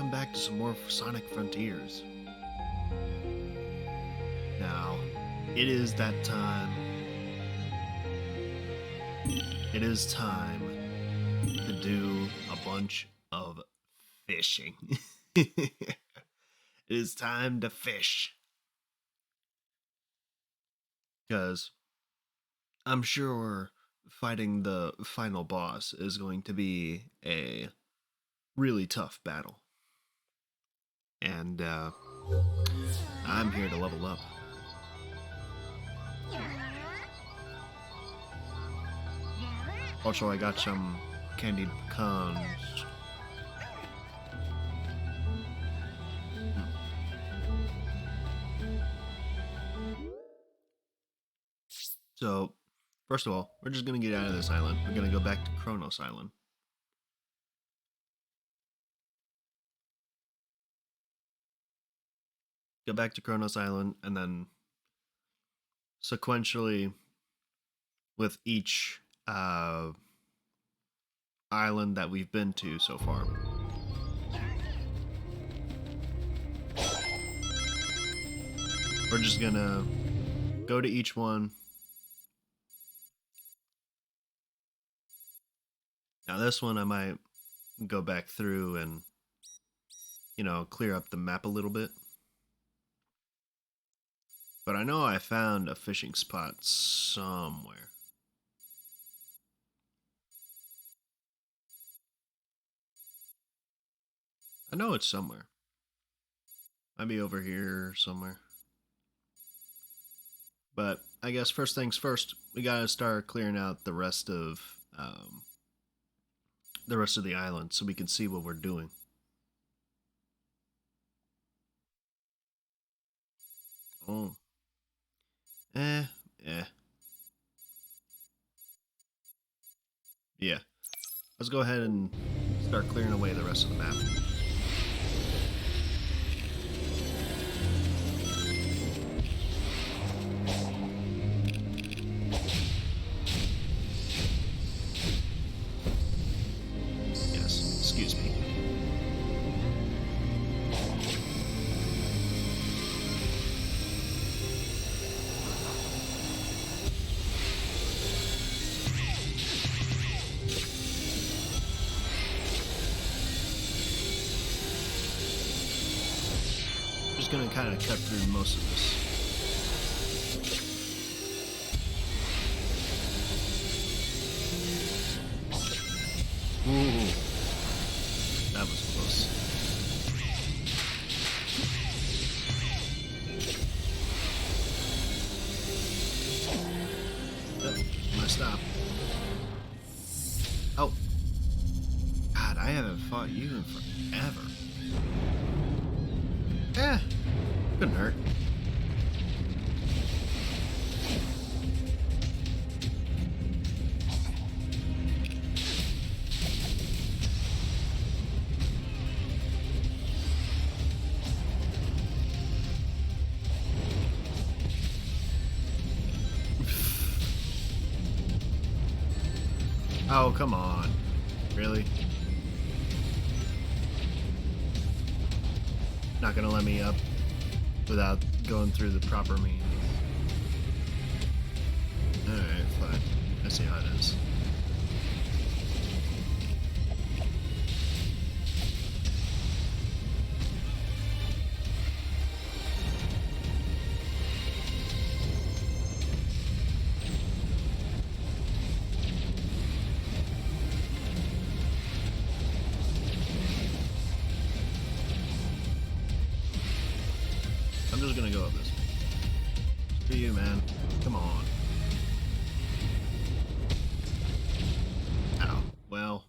welcome back to some more Sonic Frontiers. Now, it is that time. It is time to do a bunch of fishing. It is time to fish. Because I'm sure fighting the final boss is going to be a really tough battle. And I'm here to level up. Also, I got some candied pecans. So, first of all, we're just going to get out of this island. We're going to go back to Kronos Island. Go back to Kronos Island, and then sequentially, with each island that we've been to so far. We're just gonna go to each one. Now this one I might go back through and, clear up the map a little bit. But I know I found a fishing spot somewhere. I know it's somewhere. Might be over here somewhere. But I guess first things first, we gotta start clearing out the rest of the island so we can see what we're doing. Oh. Eh. Yeah. Let's go ahead and start clearing away the rest of the map. Yes, excuse me. Gonna kind of cut through most of this. Ooh, that was close. Yep, my stop. Oh, God, I haven't fought you in forever. Eh. Couldn't hurt. Oh, come on. Really? Not gonna let me up without going through the proper means. Alright, fine. I see how it is. I'm just gonna go up this way. For you, man. Come on. Ow. Well.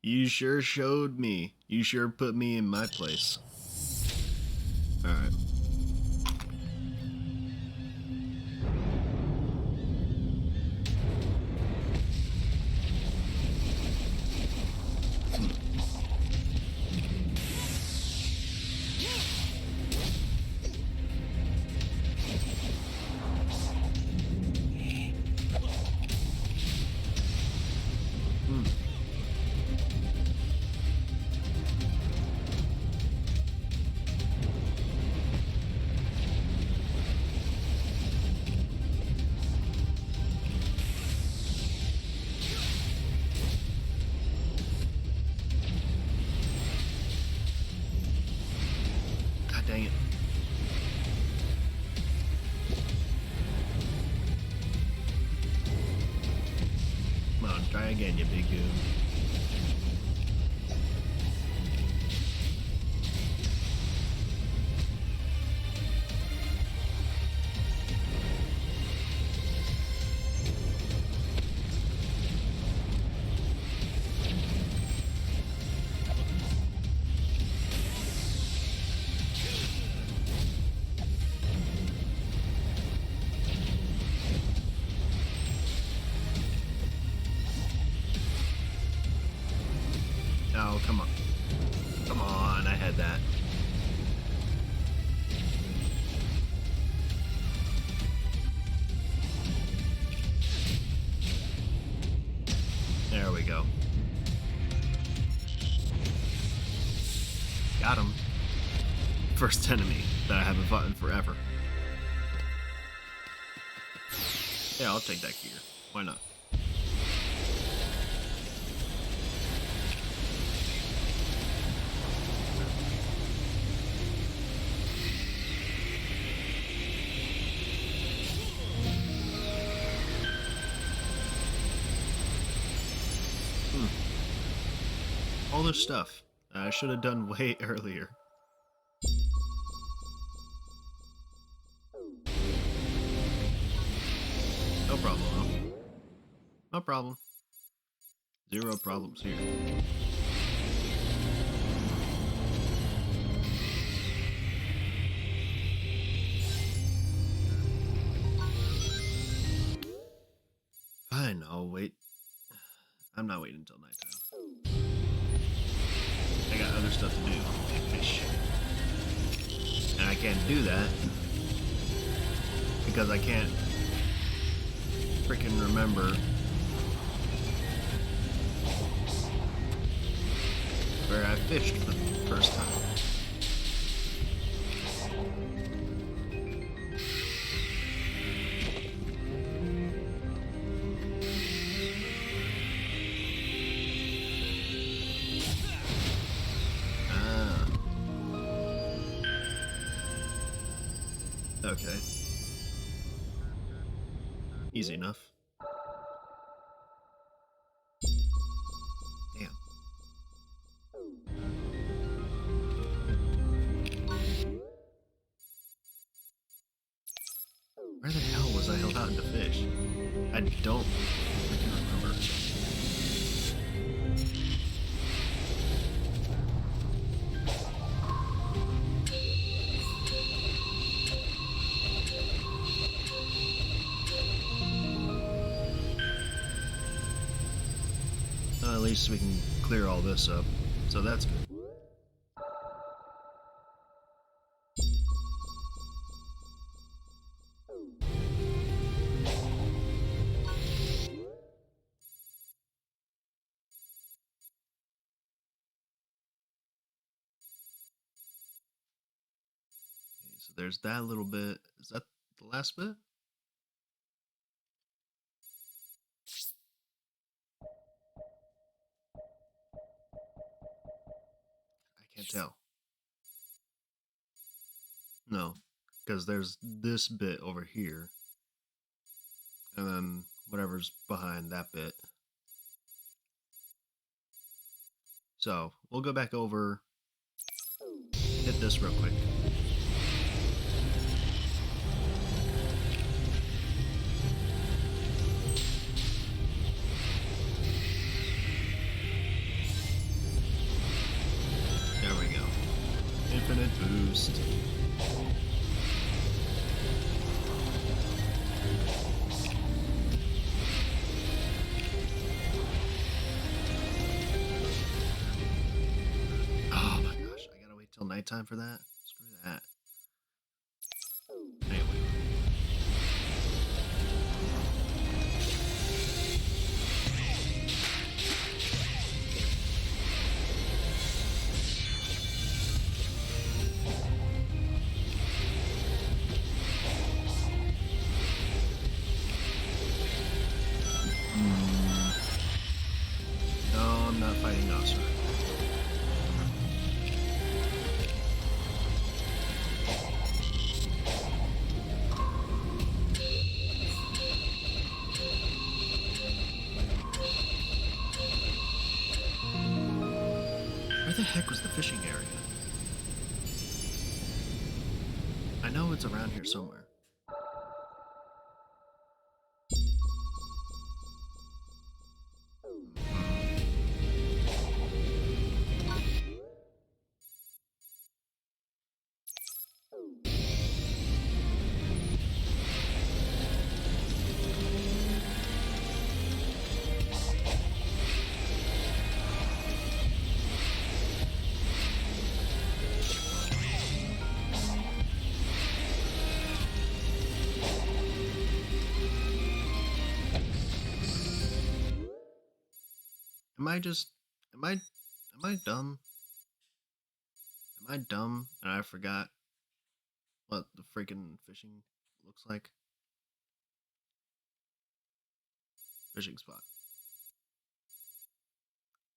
You sure showed me. You sure put me in my place. Alright. Hmm. God dang it. Come on, try again, you big goon. Oh, come on. Come on, I had that. There we go. Got him. First enemy that I haven't fought in forever. Yeah, I'll take that gear. Why not? All this stuff I should have done way earlier. No problem, huh? No problem. Zero problems here. Fine, I'll wait. I'm not waiting until nighttime. I got other stuff to do, like fish. And I can't do that because I can't freaking remember where I fished for the first time. Okay. Easy enough. Damn. Where the hell was I allowed to fish? I don't freaking remember. At least we can clear all this up, so that's good. Okay, so there's that little bit. Is that the last bit? I can't tell. No, because there's this bit over here, and then whatever's behind that bit. So we'll go back over, hit this real quick. There we go. Infinite boost. Oh my gosh, I gotta wait till nighttime for that? Screw that. Anyway. Where the heck was the fishing area? I know it's around here somewhere. Am I just, am I dumb? Am I dumb and I forgot what the freaking fishing looks like? Fishing spot.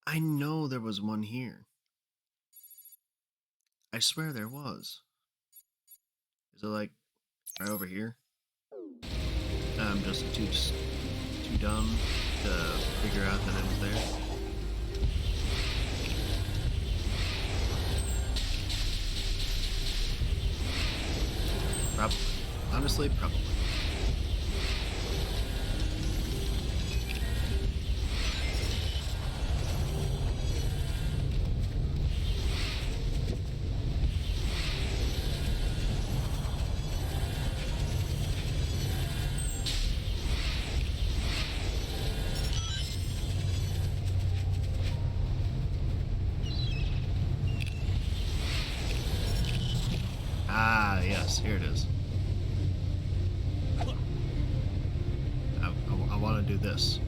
I know there was one here. I swear there was. Is it like right over here? I'm just too dumb to figure out that it was there. Probably. Honestly, probably. Ah, yes, here it is. I want to do this.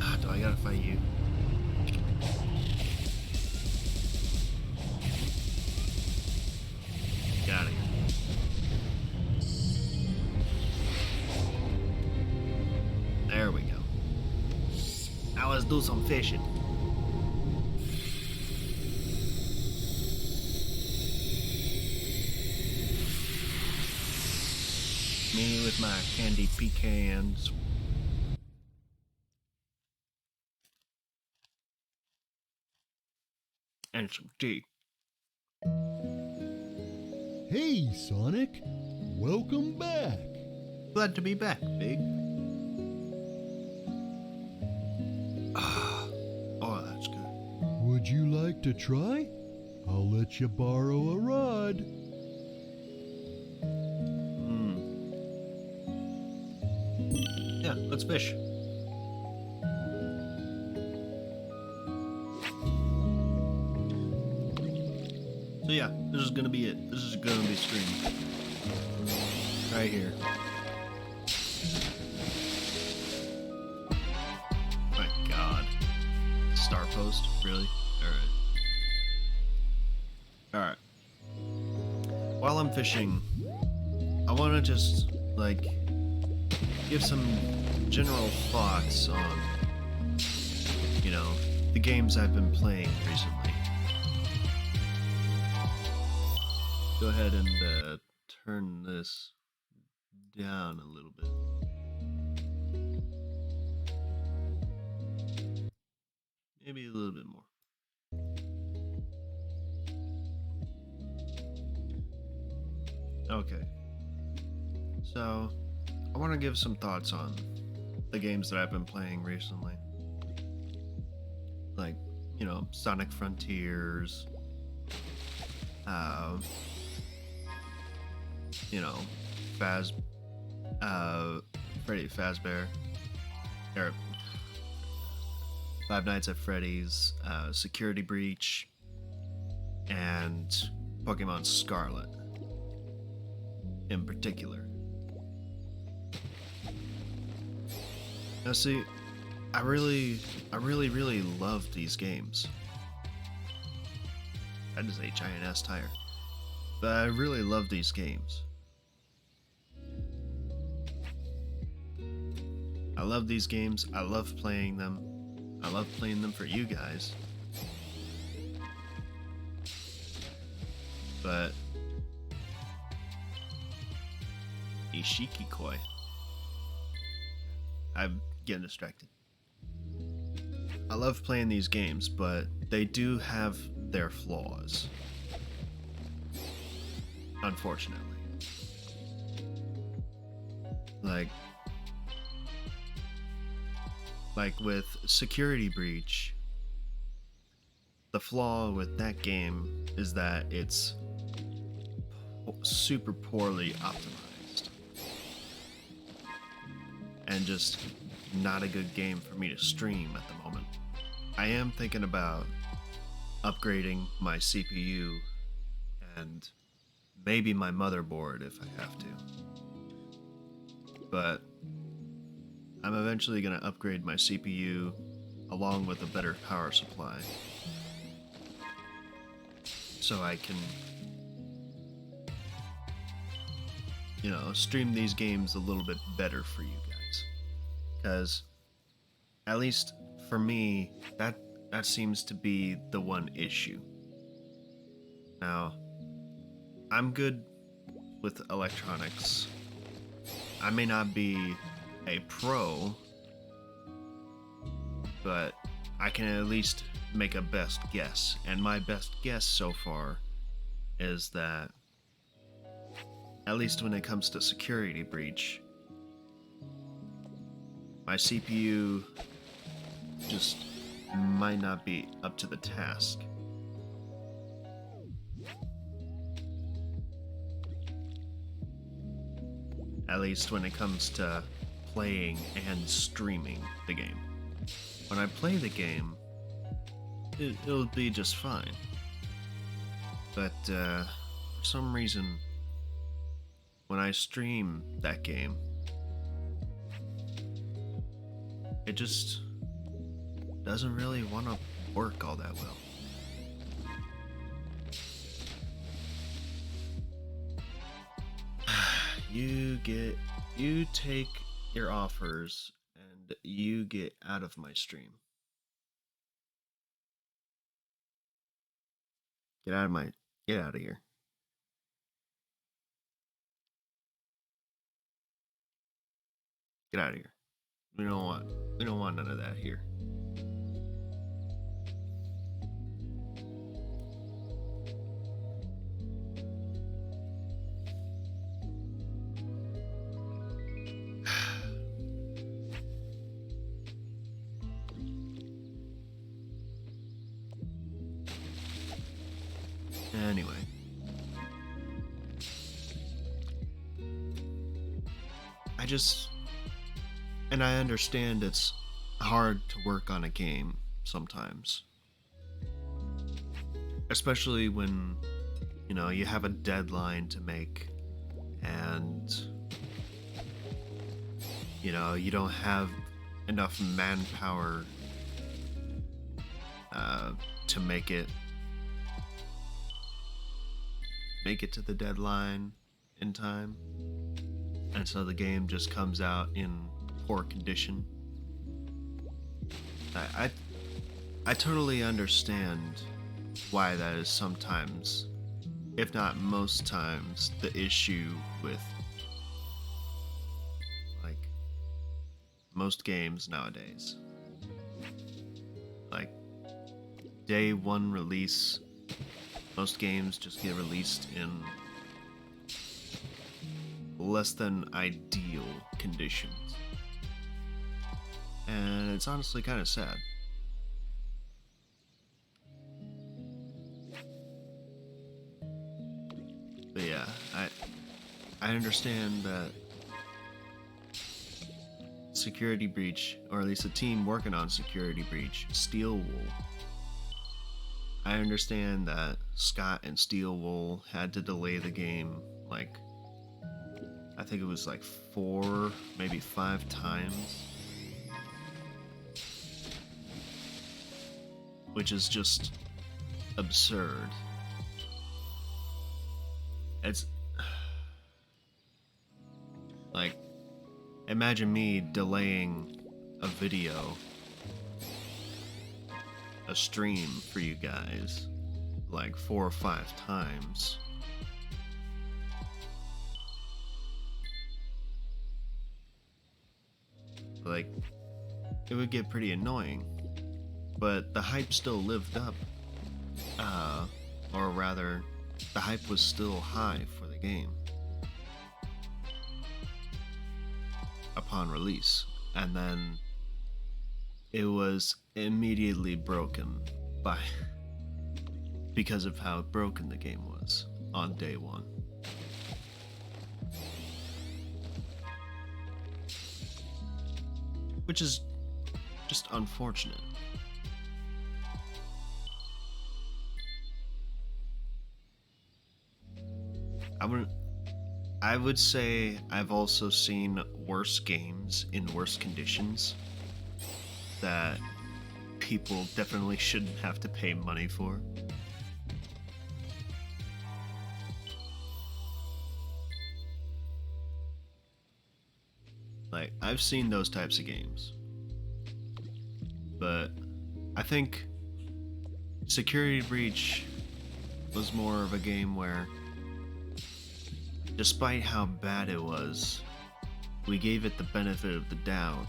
Ah, do I gotta fight you? Get out of here. There we go. Now let's do some fishing. Me with my candy pecans. And some tea. Hey, Sonic. Welcome back. Glad to be back, Big. Ah, oh, that's good. Would you like to try? I'll let you borrow a rod. Yeah, let's fish. So yeah, this is gonna be it. This is gonna be stream. Right here. My god. Star post? Really? Alright. While I'm fishing, I wanna just, like, give some general thoughts on, you know, the games I've been playing recently. Go ahead and turn this down a little bit. Maybe a little bit more. Okay. So, I want to give some thoughts on the games that I've been playing recently. Like, you know, Sonic Frontiers, you know, Freddy Fazbear, or Five Nights at Freddy's, Security Breach, and Pokemon Scarlet in particular. Now see, I really love these games. That is a giant ass tire. But I really love these games. I love these games. I love playing them. I love playing them for you guys. But Ishiki Koi. I'm getting distracted. I love playing these games, but they do have their flaws. Unfortunately. Like with Security Breach, the flaw with that game is that it's super poorly optimized and just not a good game for me to stream at the moment. I am thinking about upgrading my CPU and maybe my motherboard if I have to. But I'm eventually going to upgrade my CPU along with a better power supply so I can, stream these games a little bit better for you guys. Because, at least for me, that seems to be the one issue. Now, I'm good with electronics. I may not be a pro, but I can at least make a best guess. And my best guess so far is that, at least when it comes to Security Breach, my CPU just might not be up to the task. At least when it comes to playing and streaming the game. When I play the game, it'll be just fine. But for some reason, when I stream that game, it just doesn't really want to work all that well. You take your offers and you get out of my stream. Get out of here. Get out of here. We don't want none of that here. Anyway. And I understand it's hard to work on a game sometimes. Especially when, you have a deadline to make and, you don't have enough manpower to make it to the deadline in time, and so the game just comes out in poor condition. I totally understand why that is sometimes, if not most times, the issue with like most games nowadays. Like day one release, most games just get released in less than ideal conditions. And it's honestly kind of sad. But yeah, I understand that Security Breach, or at least a team working on Security Breach, Steel Wool, I understand that Scott and Steel Wool had to delay the game, I think it was 4, maybe 5 times. Which is just absurd. It's imagine me delaying a video, a stream for you guys 4 or 5 times. It would get pretty annoying, but the hype still lived up uh, or rather, the hype was still high for the game upon release, and then it was immediately broken by because of how broken the game was on day one. Which is just unfortunate. I would say I've also seen worse games in worse conditions that people definitely shouldn't have to pay money for. Like, I've seen those types of games. But I think Security Breach was more of a game where, despite how bad it was, we gave it the benefit of the doubt.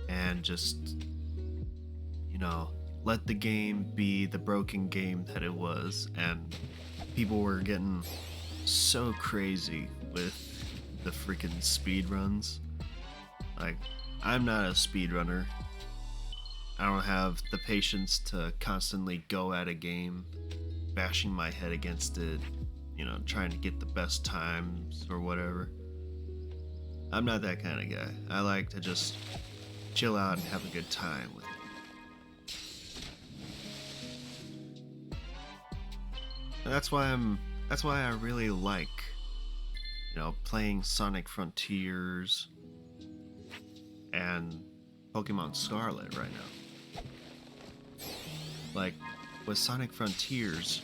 And just, let the game be the broken game that it was. And people were getting so crazy with the freaking speed runs. Like, I'm not a speedrunner. I don't have the patience to constantly go at a game, bashing my head against it, trying to get the best times or whatever. I'm not that kind of guy. I like to just chill out and have a good time with it. And that's why I really like, playing Sonic Frontiers and Pokemon Scarlet right now. Like, with Sonic Frontiers,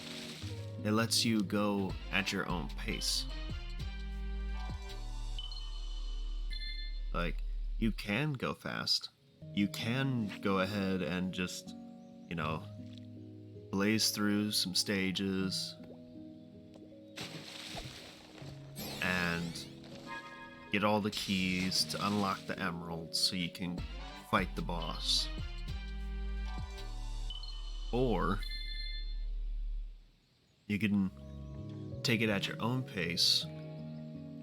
it lets you go at your own pace. Like, you can go fast. You can go ahead and just, blaze through some stages and get all the keys to unlock the emeralds so you can fight the boss. Or you can take it at your own pace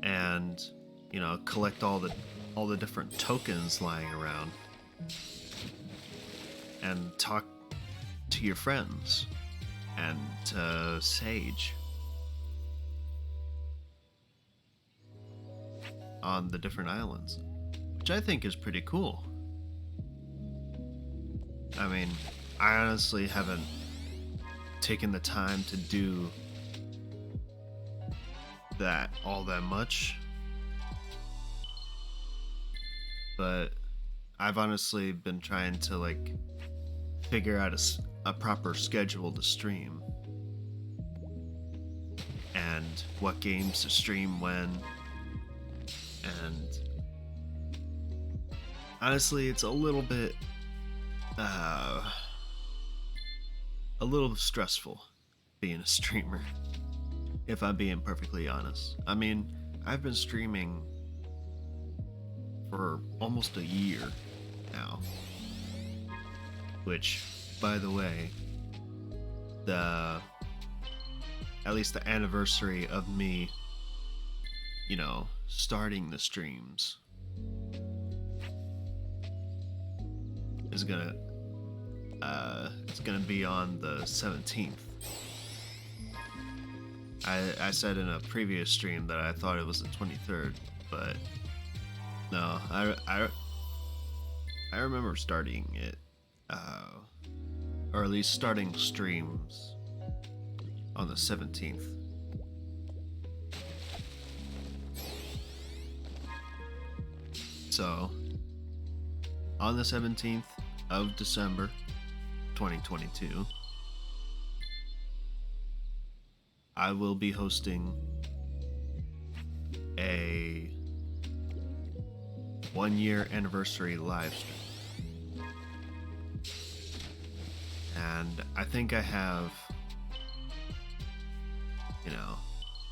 and, collect all the different tokens lying around and talk to your friends and to Sage on the different islands, which I think is pretty cool. I mean, I honestly haven't taken the time to do that all that much, but I've honestly been trying to figure out a proper schedule to stream and what games to stream when. And honestly, it's a little bit stressful being a streamer, if I'm being perfectly honest. I mean, I've been streaming for almost a year now, which, by the way, at least the anniversary of me, starting the streams is it's gonna be on the 17th. I said in a previous stream that I thought it was the 23rd, but no, I remember starting it, or at least starting streams on the 17th. So, on the 17th of December 2022, I will be hosting a 1-year anniversary live stream. And I think I have,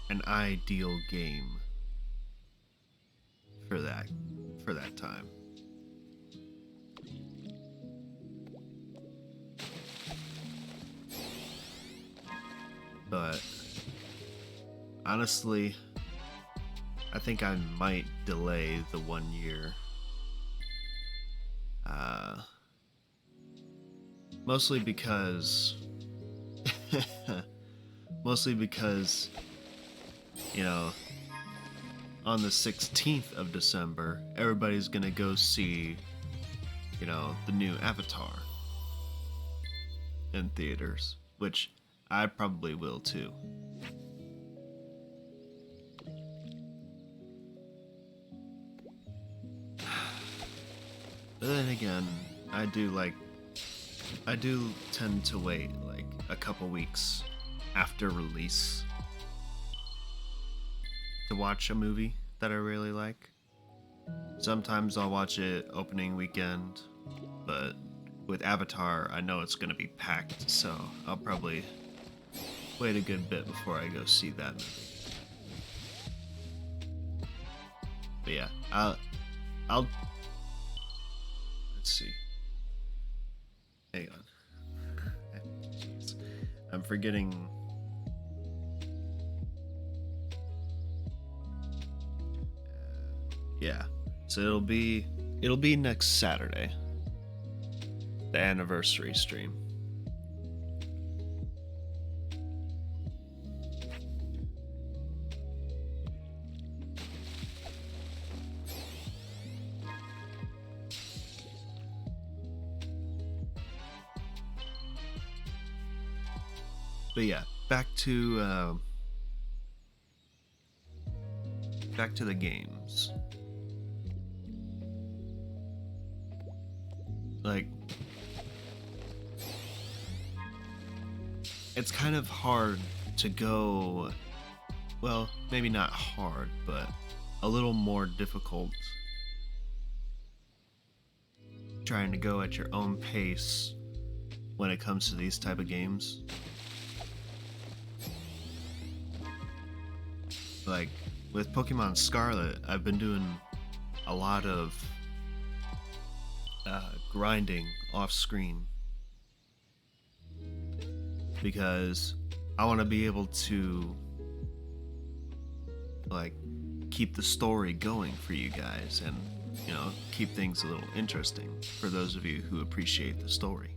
an ideal game for that time. honestly, I think I might delay the 1 year. Uh, mostly because, mostly because, you know, on the 16th of December, everybody's gonna go see, the new Avatar in theaters, which I probably will too. But then again, I do tend to wait like a couple weeks after release to watch a movie that I really like. Sometimes I'll watch it opening weekend, but with Avatar, I know it's gonna be packed, so I'll probably wait a good bit before I go see that movie. But yeah, I'll let's see. Hang on. Jeez. I'm forgetting. Yeah. So it'll be next Saturday. The anniversary stream. But yeah, back to the games. Like, it's kind of hard to go, well, maybe not hard, but a little more difficult trying to go at your own pace when it comes to these type of games. Like, with Pokemon Scarlet, I've been doing a lot of grinding off screen because I want to be able to like keep the story going for you guys and keep things a little interesting for those of you who appreciate the story,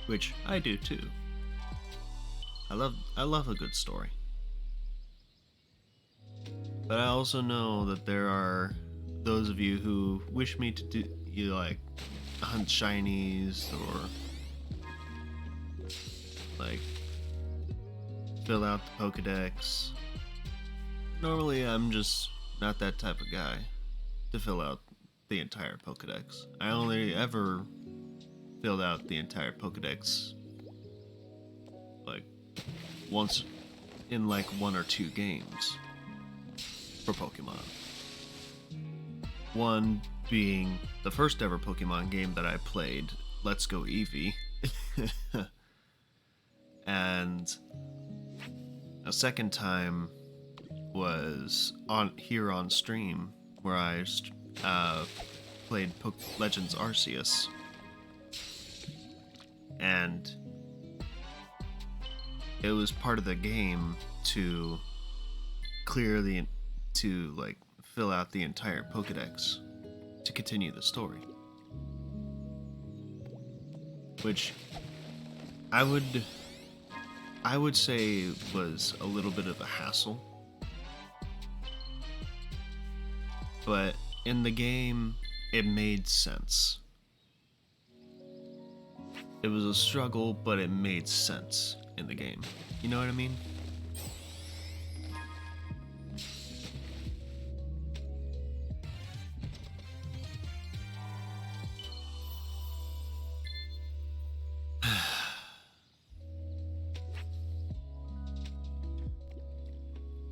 which I do too. I love a good story. But I also know that there are those of you who wish me to do like hunt shinies or like fill out the Pokedex. Normally I'm just not that type of guy to fill out the entire Pokedex. I only ever filled out the entire Pokedex like once in like 1 or 2 games for Pokemon. One being the first ever Pokemon game that I played, Let's Go Eevee. And a second time was here on stream where I played Legends Arceus. And it was part of the game to fill out the entire Pokedex to continue the story. Which I would say was a little bit of a hassle. But in the game, it made sense. It was a struggle, but it made sense in the game. You know what I mean?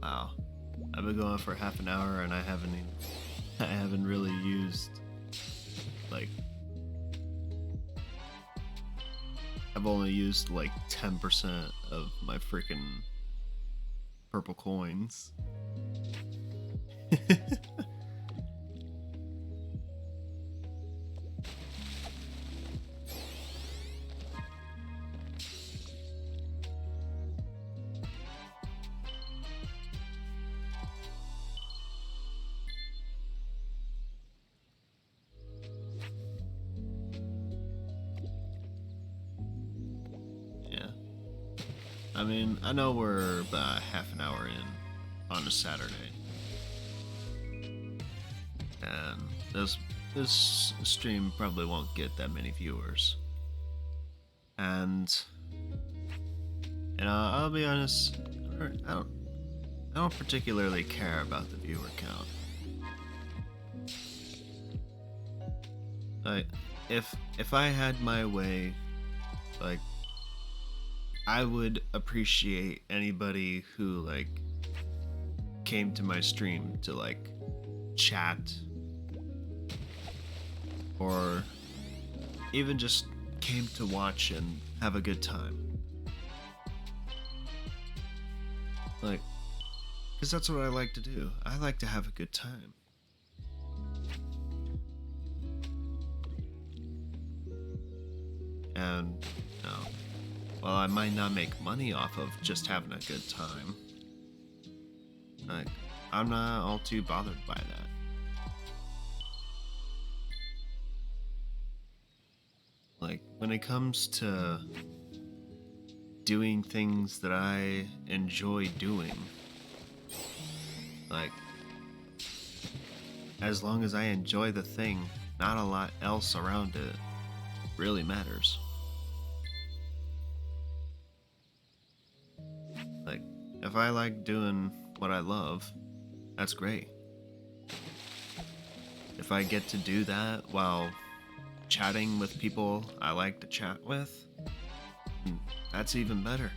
Wow. I've been going for half an hour and I haven't really used like I've only used like 10% of my freaking purple coins. I mean, I know we're about half an hour in on a Saturday, and this stream probably won't get that many viewers. And I'll be honest, I don't particularly care about the viewer count. Like, if I had my way, like, I would appreciate anybody who like came to my stream to like chat or even just came to watch and have a good time. Like, because that's what I like to do. I like to have a good time. And, you know, while I might not make money off of just having a good time, like, I'm not all too bothered by that. Like, when it comes to doing things that I enjoy doing, like, as long as I enjoy the thing, not a lot else around it really matters. Like, if I like doing what I love, that's great. If I get to do that while chatting with people I like to chat with, that's even better.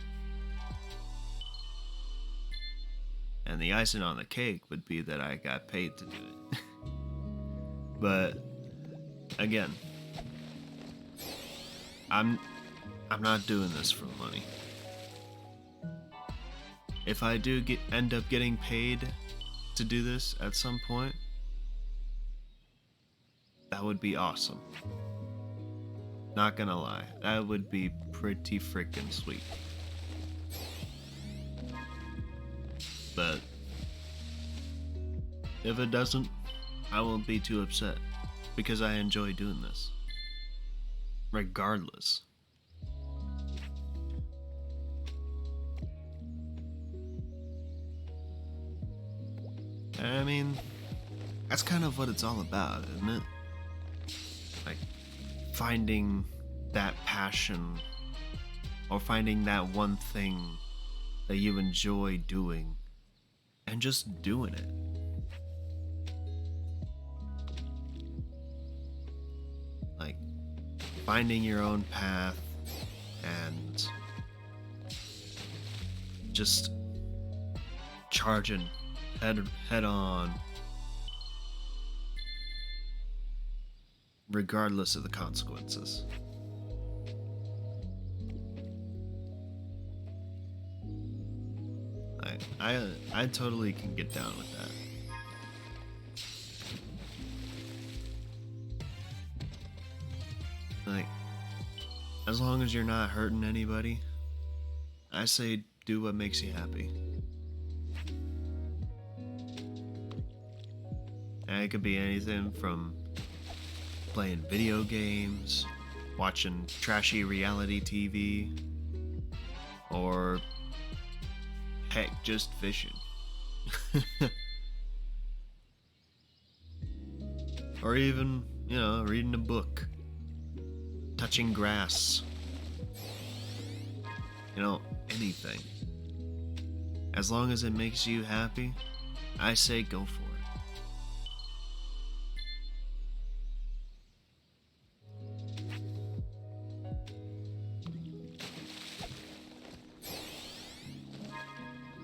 And the icing on the cake would be that I got paid to do it. But again, I'm not doing this for money. If I do end up getting paid to do this at some point, that would be awesome. Not gonna lie, that would be pretty freaking sweet. But if it doesn't, I won't be too upset because I enjoy doing this. Regardless. I mean, that's kind of what it's all about, isn't it? Like, finding that passion or finding that one thing that you enjoy doing and just doing it. Like, finding your own path and just charging head on, regardless of the consequences. I totally can get down with that. Like, as long as you're not hurting anybody, I say do what makes you happy. And it could be anything from playing video games, watching trashy reality TV, or heck, just fishing. Or even, reading a book, touching grass, anything. As long as it makes you happy, I say go for it.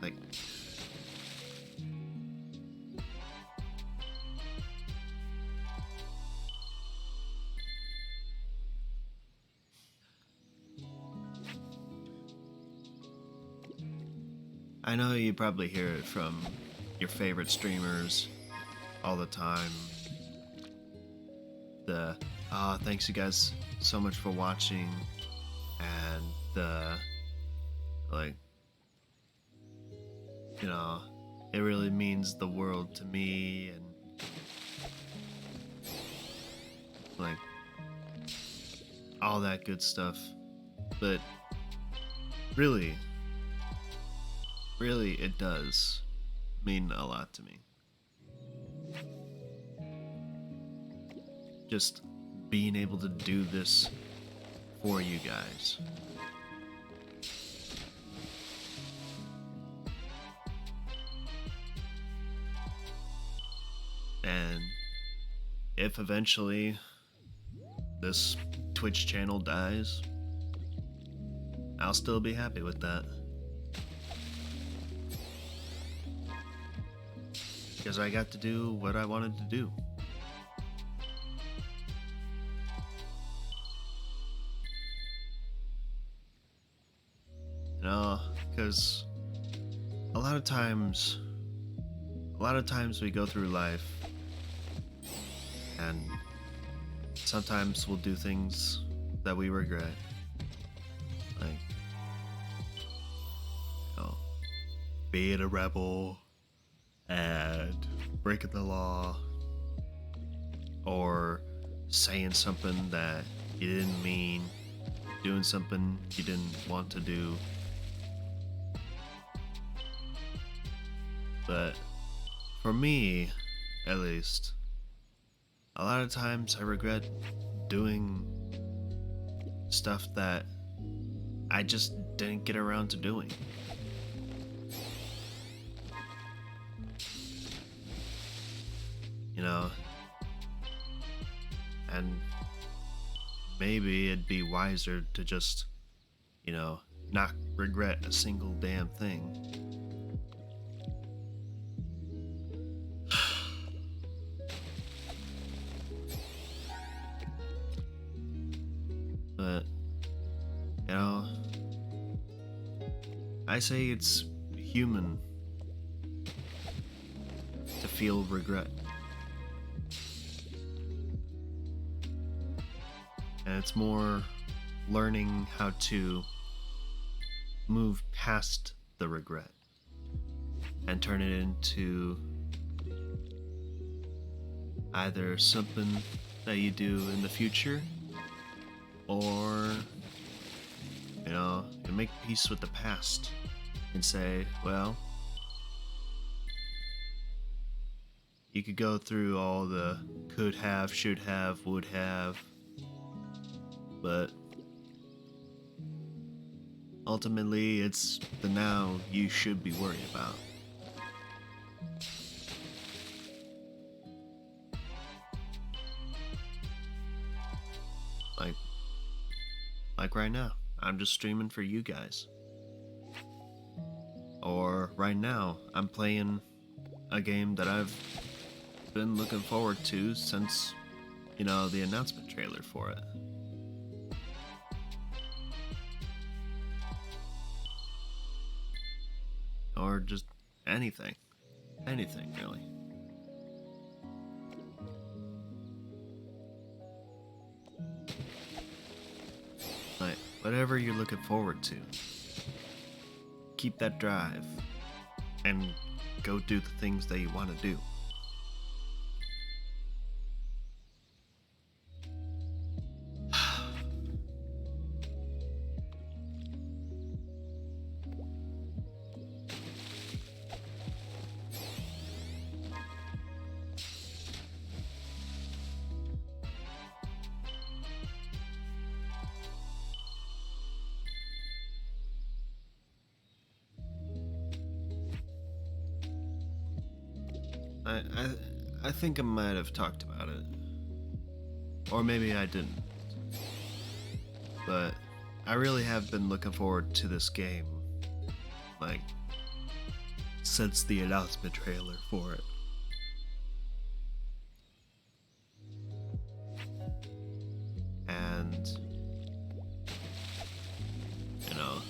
Like, I know you probably hear it from your favorite streamers all the time. Thanks you guys so much for watching, and it really means the world to me, and like all that good stuff. But really, really, it does mean a lot to me. Just being able to do this for you guys. And if eventually this Twitch channel dies, I'll still be happy with that. Because I got to do what I wanted to do. You know, because a lot of times we go through life and sometimes we'll do things that we regret. Like, you know, being a rebel and breaking the law, or saying something that you didn't mean, doing something you didn't want to do. But for me, at least, a lot of times I regret doing stuff that I just didn't get around to doing. You know, and maybe it'd be wiser to just, you know, not regret a single damn thing. But, you know, I say it's human to feel regret. And it's more learning how to move past the regret and turn it into either something that you do in the future, or, you know, you make peace with the past and say, well, you could go through all the could have, should have, would have, but ultimately it's the now you should be worried about. Like right now, I'm just streaming for you guys. Or right now, I'm playing a game that I've been looking forward to since, you know, the announcement trailer for it. Or just anything. Anything, really. Like, whatever you're looking forward to, keep that drive and go do the things that you want to do. I think I might have talked about it. Or maybe I didn't. But I really have been looking forward to this game, like, since the announcement trailer for it. And, you know,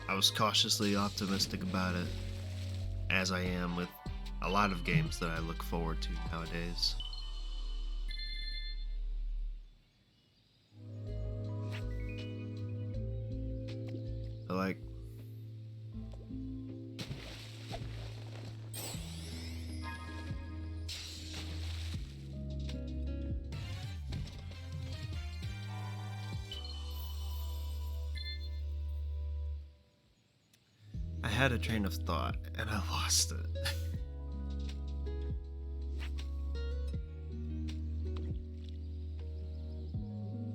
I was cautiously optimistic about it, as I am with a lot of games that I look forward to nowadays. Like, I had a train of thought and I lost it.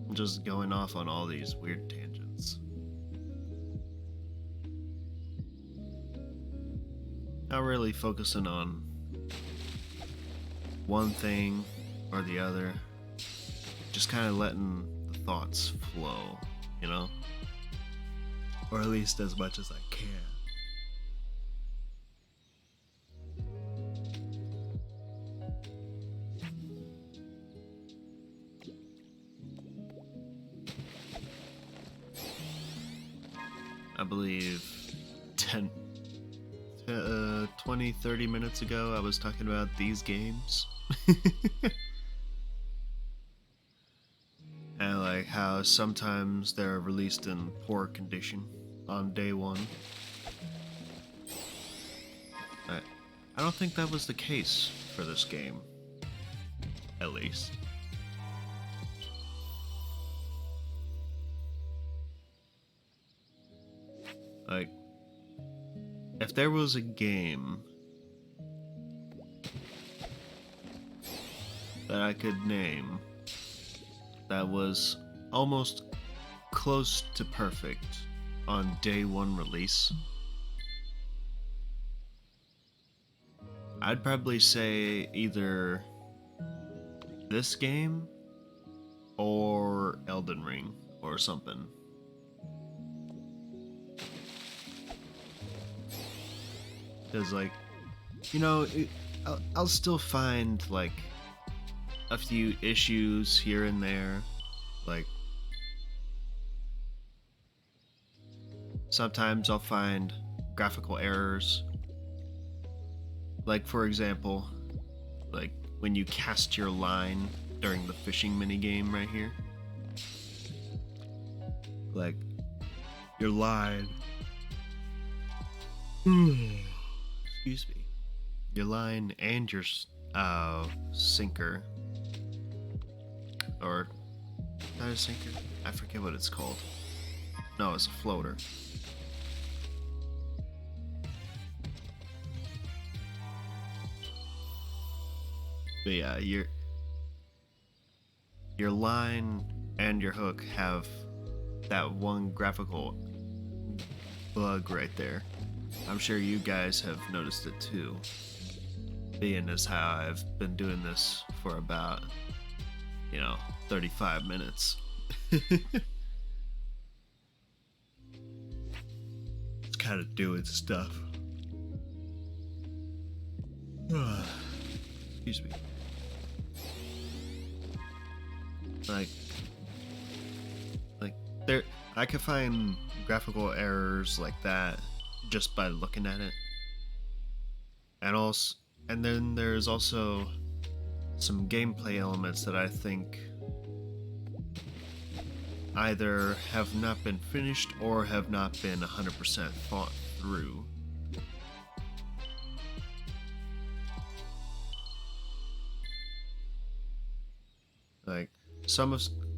I'm just going off on all these weird tangents. Not really focusing on one thing or the other. Just kind of letting the thoughts flow, you know? Or at least as much as I can. I believe 20, 30 minutes ago I was talking about these games. And like how sometimes they're released in poor condition on day one. I don't think that was the case for this game, at least. Like, if there was a game that I could name that was almost close to perfect on day one release, I'd probably say either this game or Elden Ring or something. Because, like, you know, I'll still find, like, a few issues here and there. Like, sometimes I'll find graphical errors. Like, for example, like, when you cast your line during the fishing minigame right here. Like, your line... Excuse me. Your line and your sinker, or not a sinker? I forget what it's called. No, it's a floater. But yeah, your line and your hook have that one graphical bug right there. I'm sure you guys have noticed it too, being as how I've been doing this for about, 35 minutes. It's kind of doing stuff. Excuse me. Like there, I could find graphical errors like that just by looking at it, and then there's also some gameplay elements that I think either have not been finished or have not been 100% thought through. Like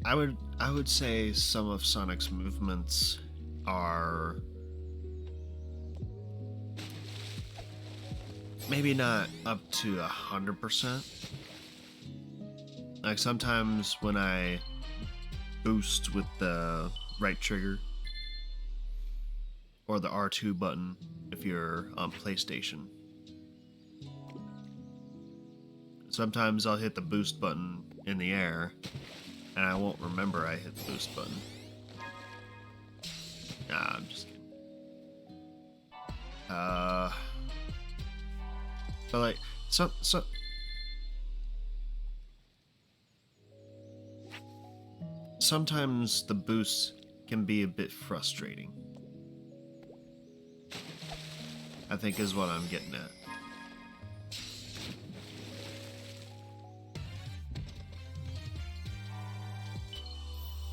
I would say some of Sonic's movements are maybe not up to 100%. Like sometimes when I boost with the right trigger or the R2 button if you're on PlayStation, sometimes I'll hit the boost button in the air and I won't remember I hit the boost button. Nah, I'm just kidding. But like sometimes the boosts can be a bit frustrating, I think is what I'm getting at.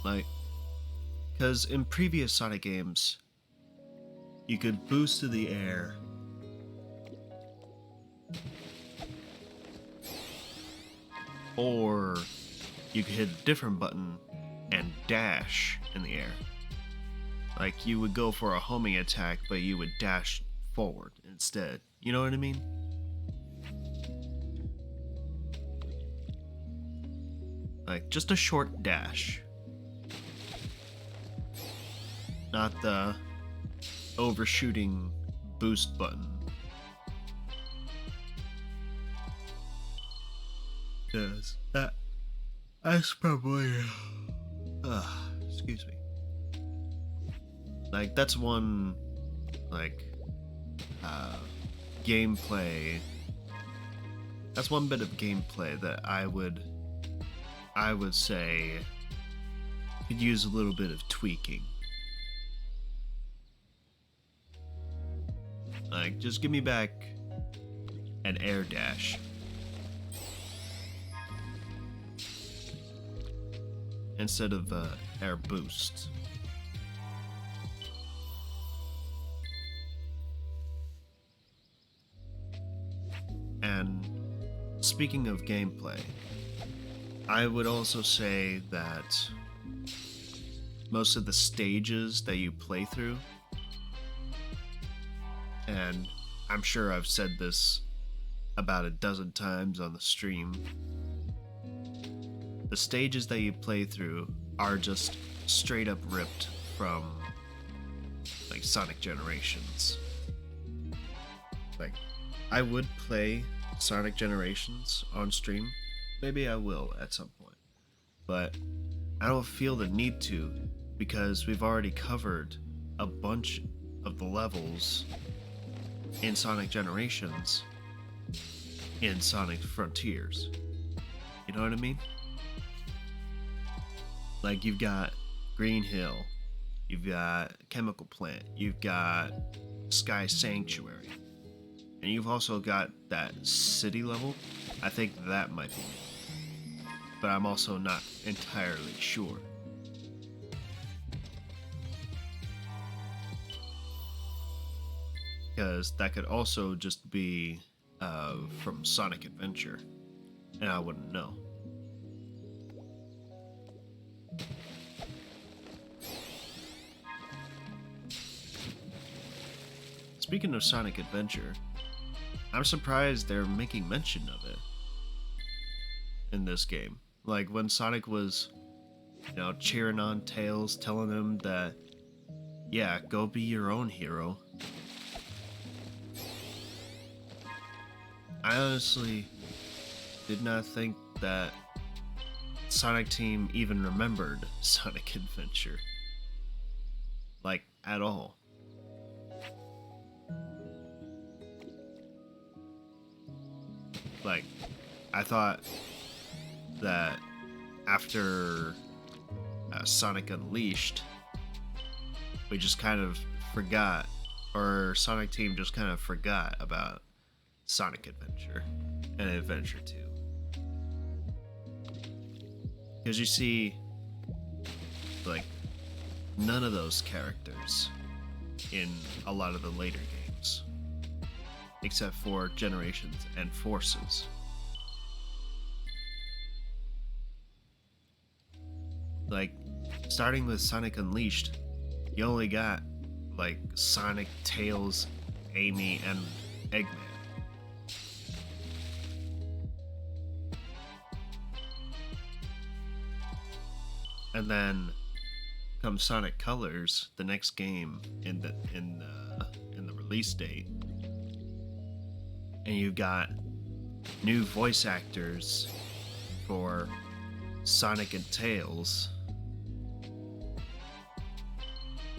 Like, because in previous Sonic games, you could boost to the air or you could hit a different button and dash in the air. Like, you would go for a homing attack, but you would dash forward instead. You know what I mean? Like, just a short dash. Not the overshooting boost button. Because that's probably... excuse me. Like, that's one, like, gameplay. That's one bit of gameplay that I would say could use a little bit of tweaking. Like, just give me back an air dash. Instead of air boost. And speaking of gameplay, I would also say that most of the stages that you play through, and I'm sure I've said this about a dozen times on the stream, the stages that you play through are just straight up ripped from, like, Sonic Generations. Like, I would play Sonic Generations on stream. Maybe I will at some point. But I don't feel the need to, because we've already covered a bunch of the levels in Sonic Generations in Sonic Frontiers. You know what I mean? Like, you've got Green Hill, you've got Chemical Plant, you've got Sky Sanctuary, and you've also got that city level. I think that might be new, but I'm also not entirely sure. Because that could also just be from Sonic Adventure, and I wouldn't know. Speaking of Sonic Adventure, I'm surprised they're making mention of it in this game. Like, when Sonic was, you know, cheering on Tails, telling him that, yeah, go be your own hero. I honestly did not think that Sonic Team even remembered Sonic Adventure. Like, at all. Like, I thought that after Sonic Unleashed, we just kind of forgot, or Sonic Team just kind of forgot about Sonic Adventure and Adventure 2. Because you see, like, none of those characters in a lot of the later games, except for Generations and Forces. Like, starting with Sonic Unleashed, you only got, like, Sonic, Tails, Amy, and Eggman. And then comes Sonic Colors, the next game in the release date, and you've got new voice actors for Sonic and Tails,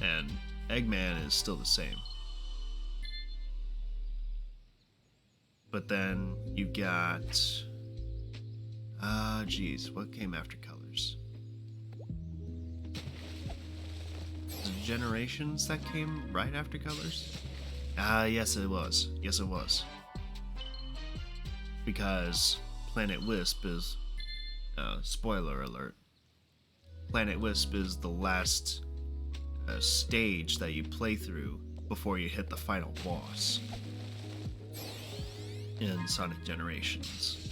and Eggman is still the same. But then you got, what came after Colors? Was it Generations that came right after Colors? Yes it was. Yes it was. Because Planet Wisp is, spoiler alert, Planet Wisp is the last stage that you play through before you hit the final boss in Sonic Generations.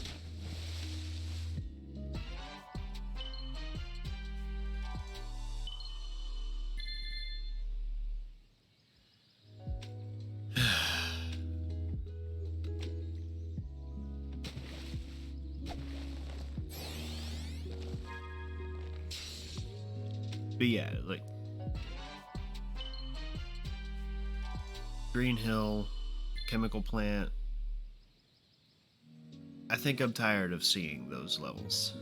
But yeah, like Green Hill, Chemical Plant. I think I'm tired of seeing those levels.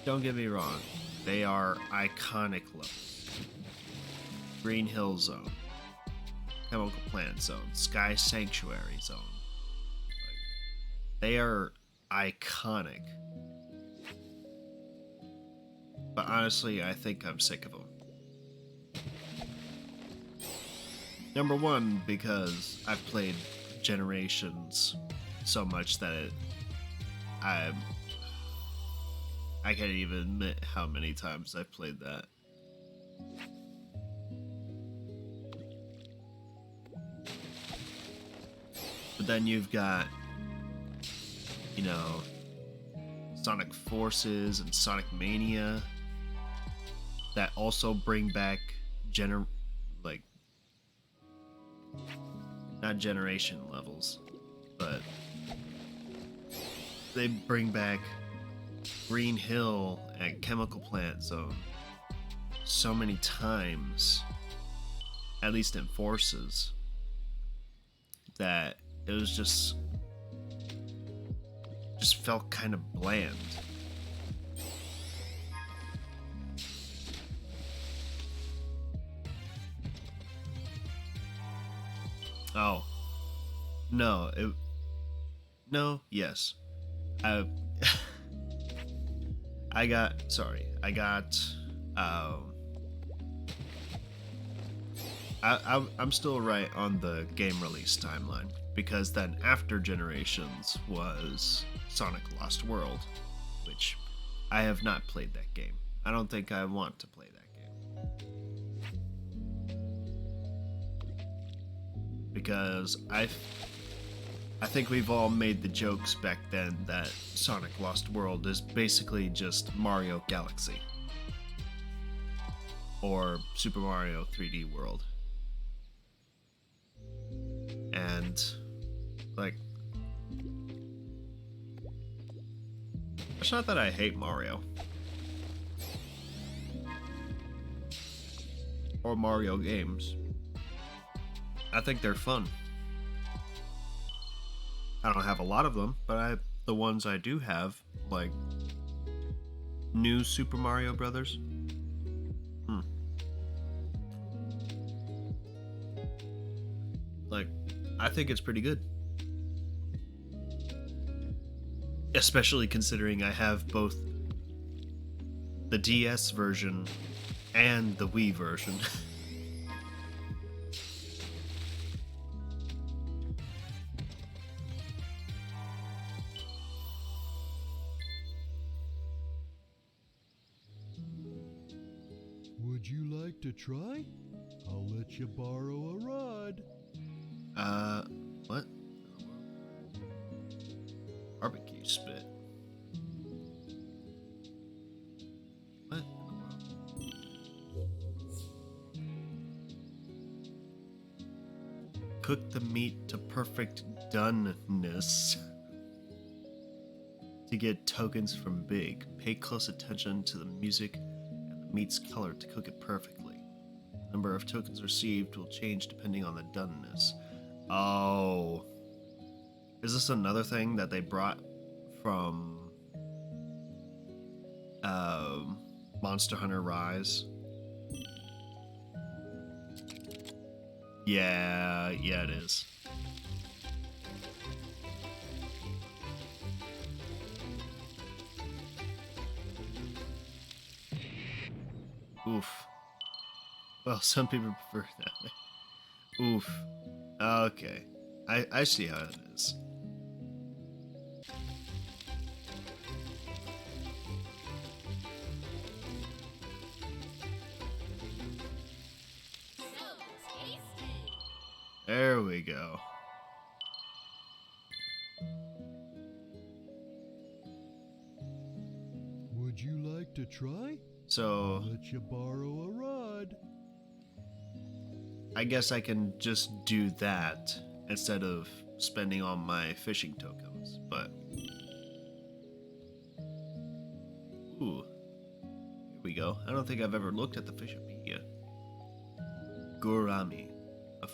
Don't get me wrong, they are iconic levels. Green Hill Zone, Chemical Plant Zone, Sky Sanctuary Zone. They are iconic. But honestly, I think I'm sick of them. Number one, because I've played Generations so much that I can't even admit how many times I've played that. But then you've got, you know, Sonic Forces and Sonic Mania that also bring back not generation levels, but they bring back Green Hill and Chemical Plant Zone so many times, at least in Forces, that it was just felt kind of bland. Oh, no, yes. I, I got, I'm still right on the game release timeline, because then after Generations was Sonic Lost World, which I have not played that game. I don't think I want to play that game. Because I think we've all made the jokes back then that Sonic Lost World is basically just Mario Galaxy. Or Super Mario 3D World. And, like, it's not that I hate Mario. Or Mario games. I think they're fun. I don't have a lot of them, but the ones I do have, like New Super Mario Brothers. Like, I think it's pretty good. Especially considering I have both the DS version and the Wii version. Would you like to try? I'll let you borrow a rod. What? Barbecue spit. What in the world? Cook the meat to perfect doneness. To get tokens from Big, pay close attention to the music and the meat's color to cook it perfectly. The number of tokens received will change depending on the doneness. Oh. Is this another thing that they brought from Monster Hunter Rise? Yeah, it is. Oof. Well, some people prefer it that way. Oof. Okay. I see how it is. There we go. Would you like to try? So, I'll let you borrow a rod. I guess I can just do that instead of spending all my fishing tokens, but... Ooh. Here we go. I don't think I've ever looked at the Fishopedia. Gourami, a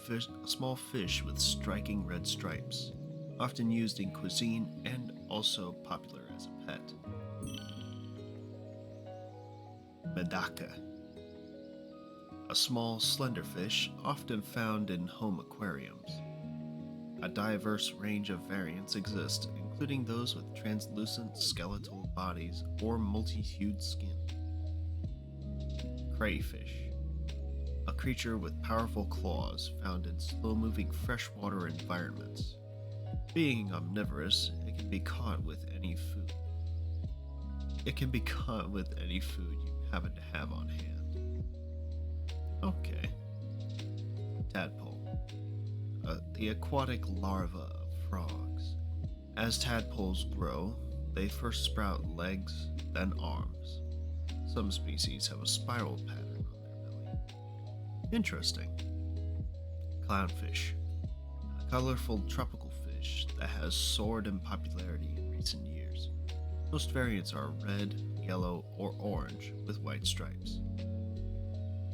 small fish with striking red stripes, often used in cuisine and also popular as a pet. Medaka, a small, slender fish often found in home aquariums. A diverse range of variants exist, including those with translucent skeletal bodies or multi-hued skin. Crayfish, a creature with powerful claws found in slow-moving freshwater environments. Being omnivorous, it can be caught with any food. You happen to have on hand. Okay. Tadpole, the aquatic larva of frogs. As tadpoles grow, they first sprout legs, then arms. Some species have a spiral pattern on their belly. Interesting. Clownfish, a colorful tropical fish that has soared in popularity in recent years. Most variants are red, yellow, or orange with white stripes.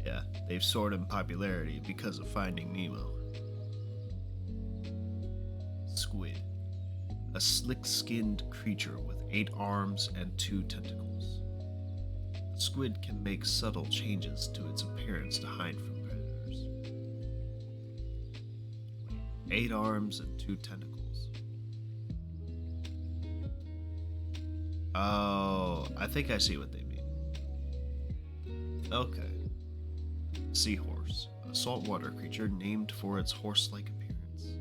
Yeah, they've soared in popularity because of Finding Nemo. Squid, a slick-skinned creature with 8 arms and 2 tentacles. The squid can make subtle changes to its appearance to hide from predators. 8 arms and 2 tentacles. Oh, I think I see what they mean. Okay. Seahorse, a saltwater creature named for its horse-like appearance.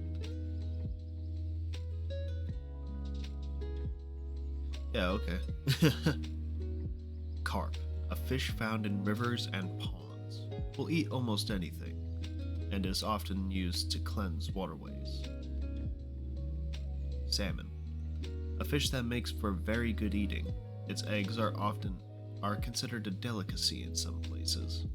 Yeah, okay. Carp, a fish found in rivers and ponds. Will eat almost anything, and is often used to cleanse waterways. Salmon, a fish that makes for very good eating. Its eggs are considered a delicacy in some places.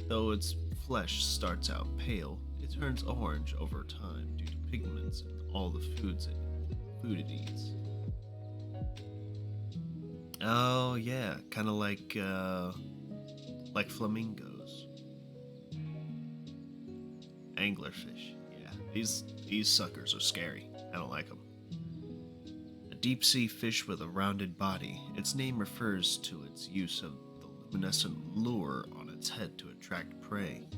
Though its flesh starts out pale, it turns orange over time due to pigments in all the food it eats. Oh yeah, kind of like flamingos. Anglerfish, yeah, these suckers are scary. I don't like them. A deep sea fish with a rounded body. Its name refers to its use of the luminescent lure on its head to attract prey.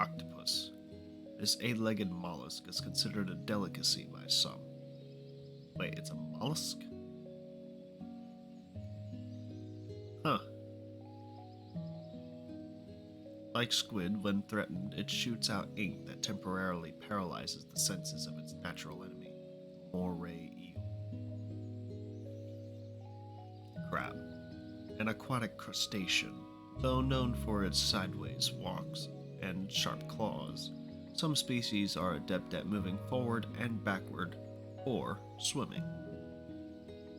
Octopus. This 8-legged mollusk is considered a delicacy by some. Wait, it's a mollusk? Huh. Like squid, when threatened, it shoots out ink that temporarily paralyzes the senses of its natural enemy, moray eel. Crab. An aquatic crustacean. Though known for its sideways walks and sharp claws, some species are adept at moving forward and backward, or swimming.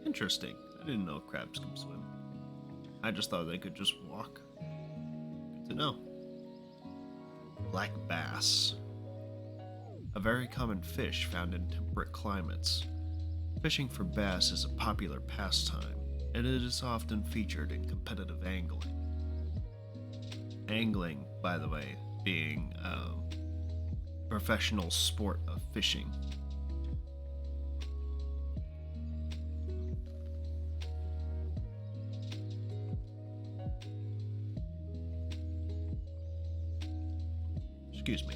Interesting. I didn't know crabs can swim. I just thought they could just walk. Good to know. Black bass. A very common fish found in temperate climates. Fishing for bass is a popular pastime, and it is often featured in competitive angling. Angling, by the way, being a professional sport of fishing. Excuse me.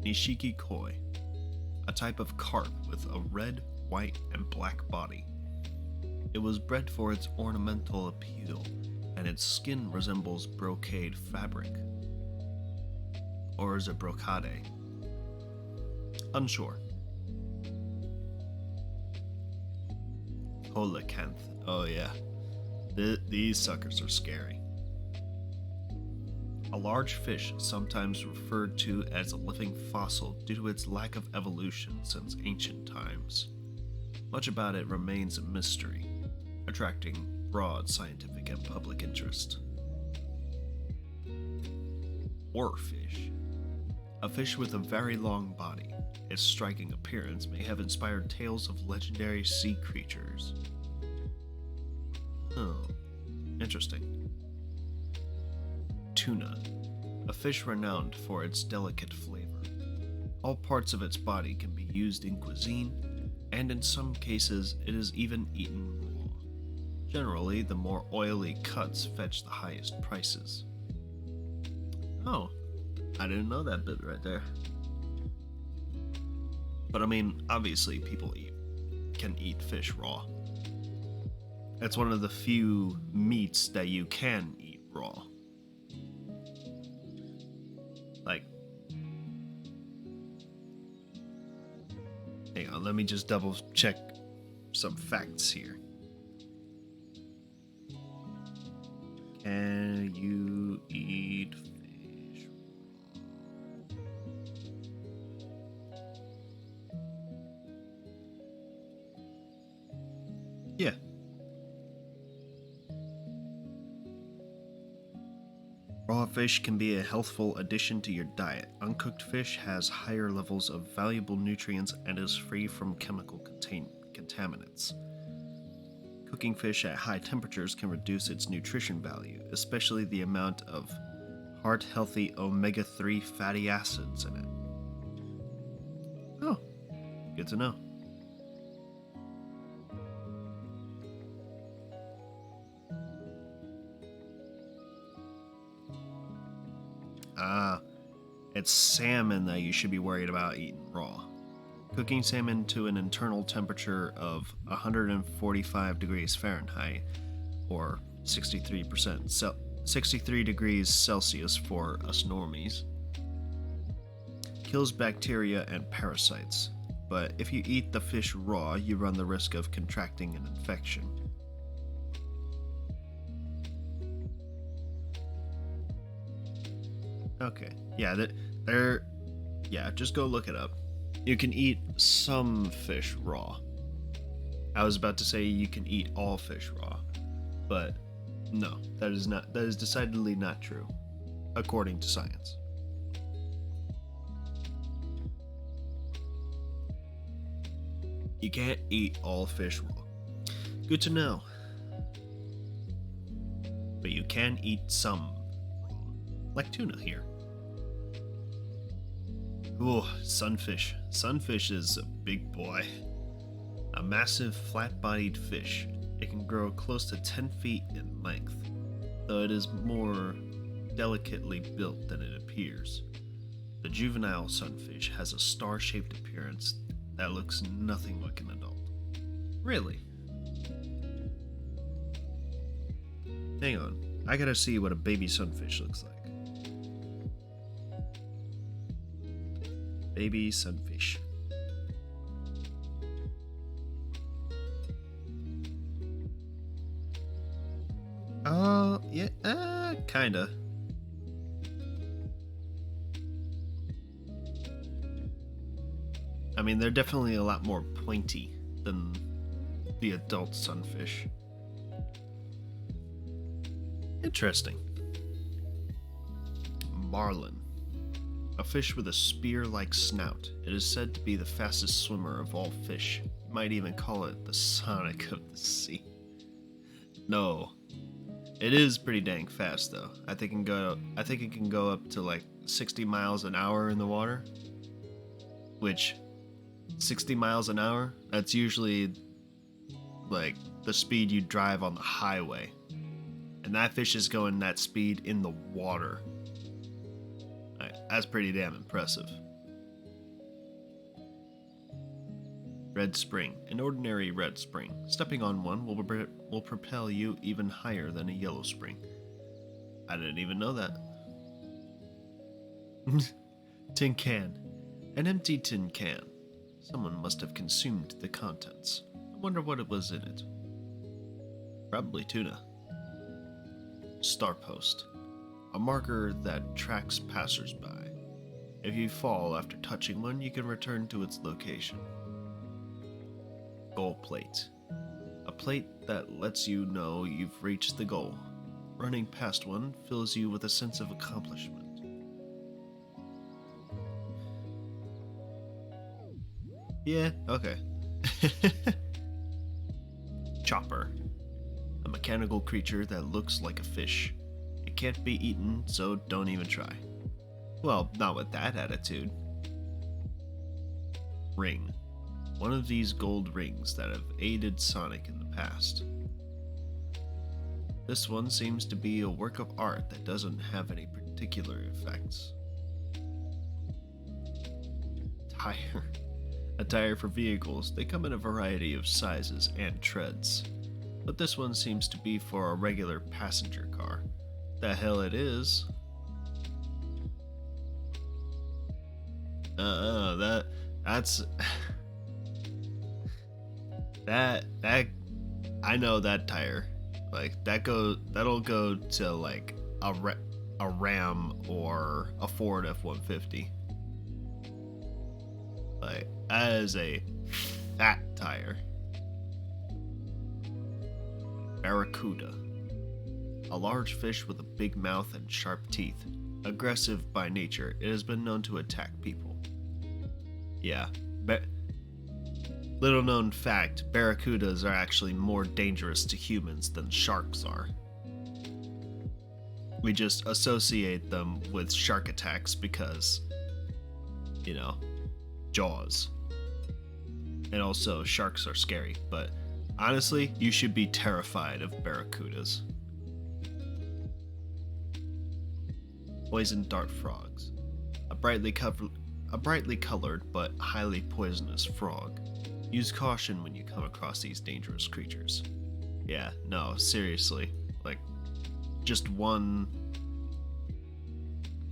Nishiki koi, a type of carp with a red, white, and black body. It was bred for its ornamental appeal, and its skin resembles brocade fabric. Or is it brocade? Unsure. Coelacanth. Oh yeah. These suckers are scary. A large fish, sometimes referred to as a living fossil due to its lack of evolution since ancient times. Much about it remains a mystery, attracting broad scientific and public interest. Oarfish. A fish with a very long body. Its striking appearance may have inspired tales of legendary sea creatures. Oh, interesting. Tuna. A fish renowned for its delicate flavor. All parts of its body can be used in cuisine, and in some cases it is even eaten raw. Generally, the more oily cuts fetch the highest prices. Oh, I didn't know that bit right there. But I mean, obviously people can eat fish raw. That's one of the few meats that you can eat raw. Like, hang on, let me just double check some facts here. Can you eat fish? Yeah. Raw fish can be a healthful addition to your diet. Uncooked fish has higher levels of valuable nutrients and is free from chemical contaminants. Cooking fish at high temperatures can reduce its nutrition value, especially the amount of heart-healthy omega-3 fatty acids in it. Oh, good to know. It's salmon that you should be worried about eating raw. Cooking salmon to an internal temperature of 145 degrees Fahrenheit, or 63 degrees Celsius for us normies, kills bacteria and parasites. But if you eat the fish raw, you run the risk of contracting an infection. Okay, yeah, just go look it up. You can eat some fish raw. I was about to say you can eat all fish raw, but no, that is decidedly not true, according to science. You can't eat all fish raw. Good to know. But you can eat some raw, like tuna here. Ooh, sunfish. Sunfish is a big boy. A massive, flat-bodied fish. It can grow close to 10 feet in length, though it is more delicately built than it appears. The juvenile sunfish has a star-shaped appearance that looks nothing like an adult. Really? Hang on, I gotta see what a baby sunfish looks like. Baby sunfish. Yeah, kinda. I mean, they're definitely a lot more pointy than the adult sunfish. Interesting. Marlin. A fish with a spear-like snout. It is said to be the fastest swimmer of all fish. You might even call it the Sonic of the sea. No. It is pretty dang fast though. I think it can go up to like 60 miles an hour in the water. Which 60 miles an hour, that's usually like the speed you drive on the highway. And that fish is going that speed in the water. That's pretty damn impressive. Red Spring. An ordinary red spring. Stepping on one will propel you even higher than a yellow spring. I didn't even know that. Tin can. An empty tin can. Someone must have consumed the contents. I wonder what it was in it. Probably tuna. Star post. A marker that tracks passersby. If you fall after touching one, you can return to its location. Goal plate. A plate that lets you know you've reached the goal. Running past one fills you with a sense of accomplishment. Yeah, okay. Chopper. A mechanical creature that looks like a fish. It can't be eaten, so don't even try. Well, not with that attitude. Ring. One of these gold rings that have aided Sonic in the past. This one seems to be a work of art that doesn't have any particular effects. Tire. A tire for vehicles. They come in a variety of sizes and treads. But this one seems to be for a regular passenger car. The hell it is. That's that I know that tire. Like that'll go to like a Ram or a Ford F-150. Like that is a fat tire. Barracuda. A large fish with a big mouth and sharp teeth. Aggressive by nature, it has been known to attack people. Yeah. Little known fact, barracudas are actually more dangerous to humans than sharks are. We just associate them with shark attacks because, you know, Jaws. And also, sharks are scary, but honestly, you should be terrified of barracudas. Poison dart frogs. A brightly colored but highly poisonous frog. Use caution when you come across these dangerous creatures. Yeah, no, seriously. Like, just one...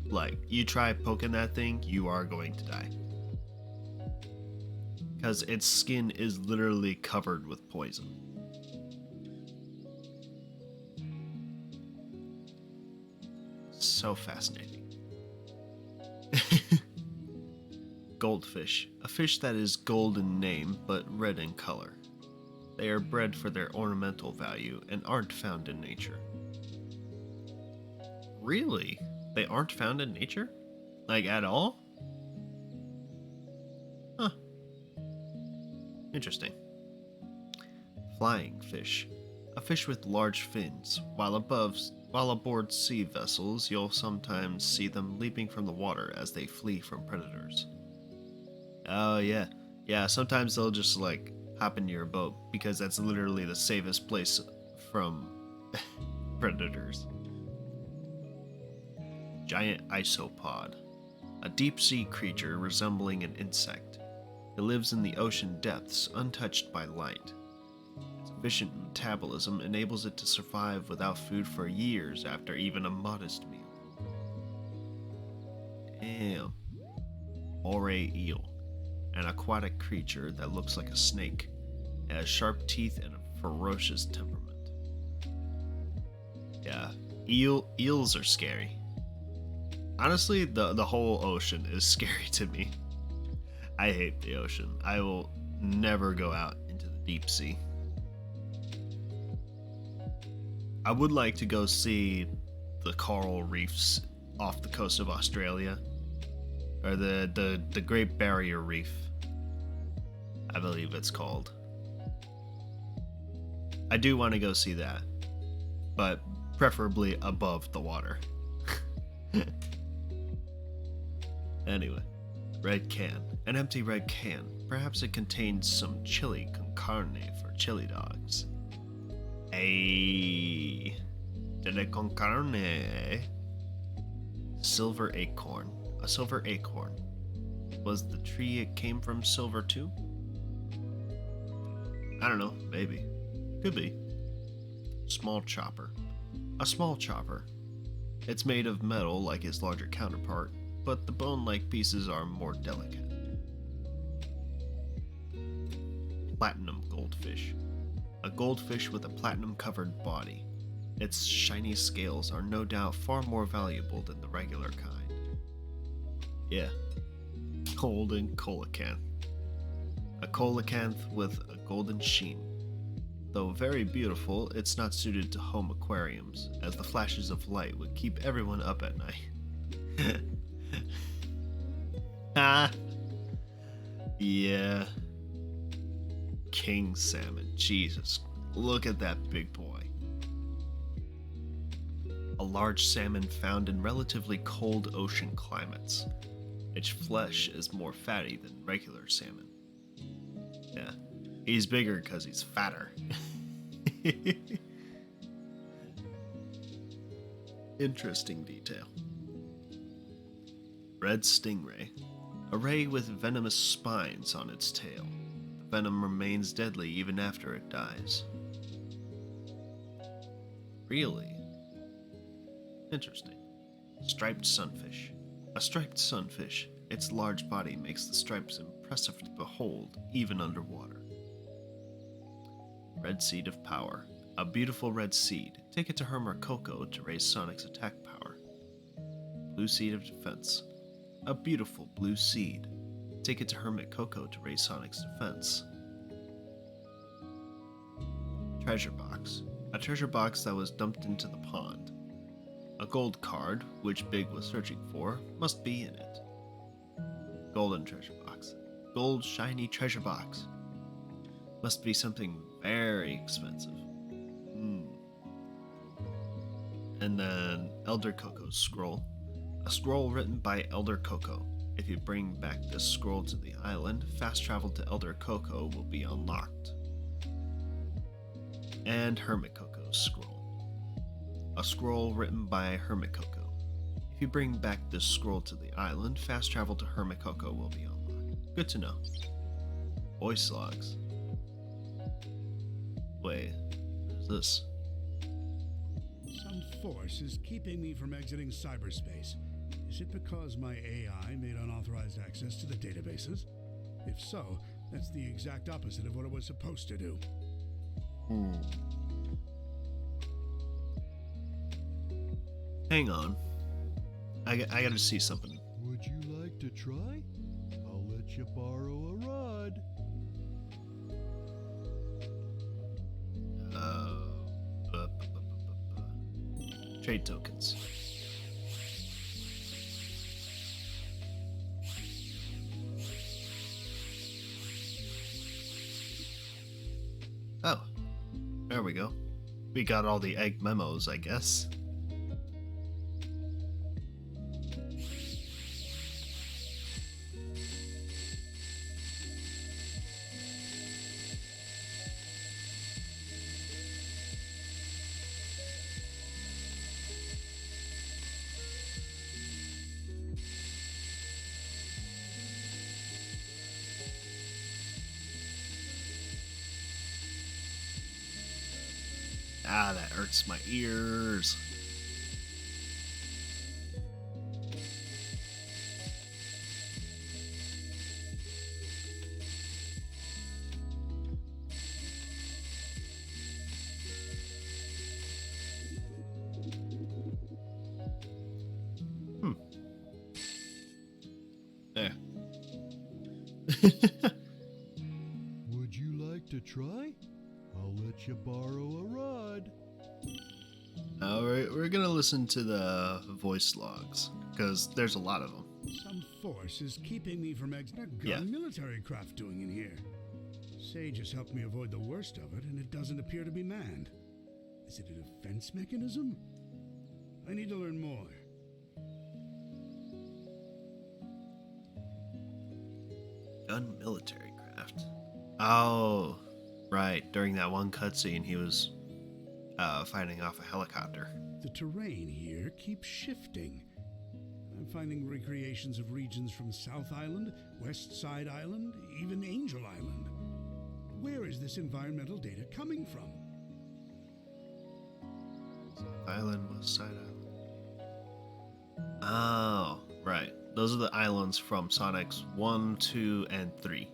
Like, you try poking that thing, you are going to die. Because its skin is literally covered with poison. So fascinating. Goldfish, a fish that is gold in name but red in color. They are bred for their ornamental value and aren't found in nature. Really? They aren't found in nature? Like at all? Huh. Interesting. Flying fish. A fish with large fins. While aboard sea vessels, you'll sometimes see them leaping from the water as they flee from predators. Oh yeah. Yeah, sometimes they'll just like hop into your boat because that's literally the safest place from predators. Giant isopod. A deep sea creature resembling an insect. It lives in the ocean depths, untouched by light. Its efficient metabolism enables it to survive without food for years after even a modest meal. Damn. Moray eel. An aquatic creature that looks like a snake. It has sharp teeth and a ferocious temperament. Yeah, eels are scary. Honestly, the whole ocean is scary to me. I hate the ocean. I will never go out into the deep sea. I would like to go see the coral reefs off the coast of Australia. Or the Great Barrier Reef, I believe it's called. I do want to go see that, but preferably above the water. Anyway, red can. An empty red can. Perhaps it contains some chili con carne for chili dogs. Ay, chili con carne, eh? Silver acorn. A silver acorn. Was the tree it came from silver too? I don't know, maybe. Could be. Small chopper. A small chopper. It's made of metal like its larger counterpart, but the bone-like pieces are more delicate. Platinum goldfish. A goldfish with a platinum-covered body. Its shiny scales are no doubt far more valuable than the regular kind. Yeah. Golden coelacanth. A coelacanth with a golden sheen. Though very beautiful, it's not suited to home aquariums, as the flashes of light would keep everyone up at night. Ah. Yeah. king salmon. Jesus, look at that big boy. A large salmon found in relatively cold ocean climates. Its flesh is more fatty than regular salmon. Yeah, he's bigger because he's fatter. Interesting detail. Red stingray. A ray with venomous spines on its tail. The venom remains deadly even after it dies. Really? Interesting. Striped sunfish. A striped sunfish. Its large body makes the stripes impressive to behold, even underwater. Red seed of power. A beautiful red seed. Take it to Hermit Coco to raise Sonic's attack power. Blue seed of defense. A beautiful blue seed. Take it to Hermit Coco to raise Sonic's defense. Treasure box. A treasure box that was dumped into the pond. A gold card, which Big was searching for, must be in it. Golden treasure box. Gold shiny treasure box. Must be something very expensive. And then Elder Coco's scroll. A scroll written by Elder Coco. If you bring back this scroll to the island, fast travel to Elder Coco will be unlocked. And Hermit Coco's scroll. A scroll written by Hermit Coco. If you bring back this scroll to the island, fast travel to Hermit Coco will be unlocked. Good to know. Voice logs. Wait, what is this? Some force is keeping me from exiting cyberspace. Is it because my AI made unauthorized access to the databases? If so, that's the exact opposite of what it was supposed to do. Hang on. I gotta see something. Would you like to try? I'll let you borrow a rod. Trade tokens. Oh, there we go. We got all the egg memos, I guess. Ah, that hurts my ears. There. Would you like to try? I'll let you borrow a rod. Alright, we're gonna listen to the voice logs, because there's a lot of them. Some force is keeping me from exiting. What Yeah. military craft doing in here? Sage has helped me avoid the worst of it, and it doesn't appear to be manned. Is it a defense mechanism? I need to learn more. Gun military craft. Oh, right. During that one cutscene, he was fighting off a helicopter. The terrain here keeps shifting. I'm finding recreations of regions from South Island, West Side Island, even Angel Island. Where is this environmental data coming from? Island, West Side Island. Oh, right. Those are the islands from Sonic's 1, 2, and 3,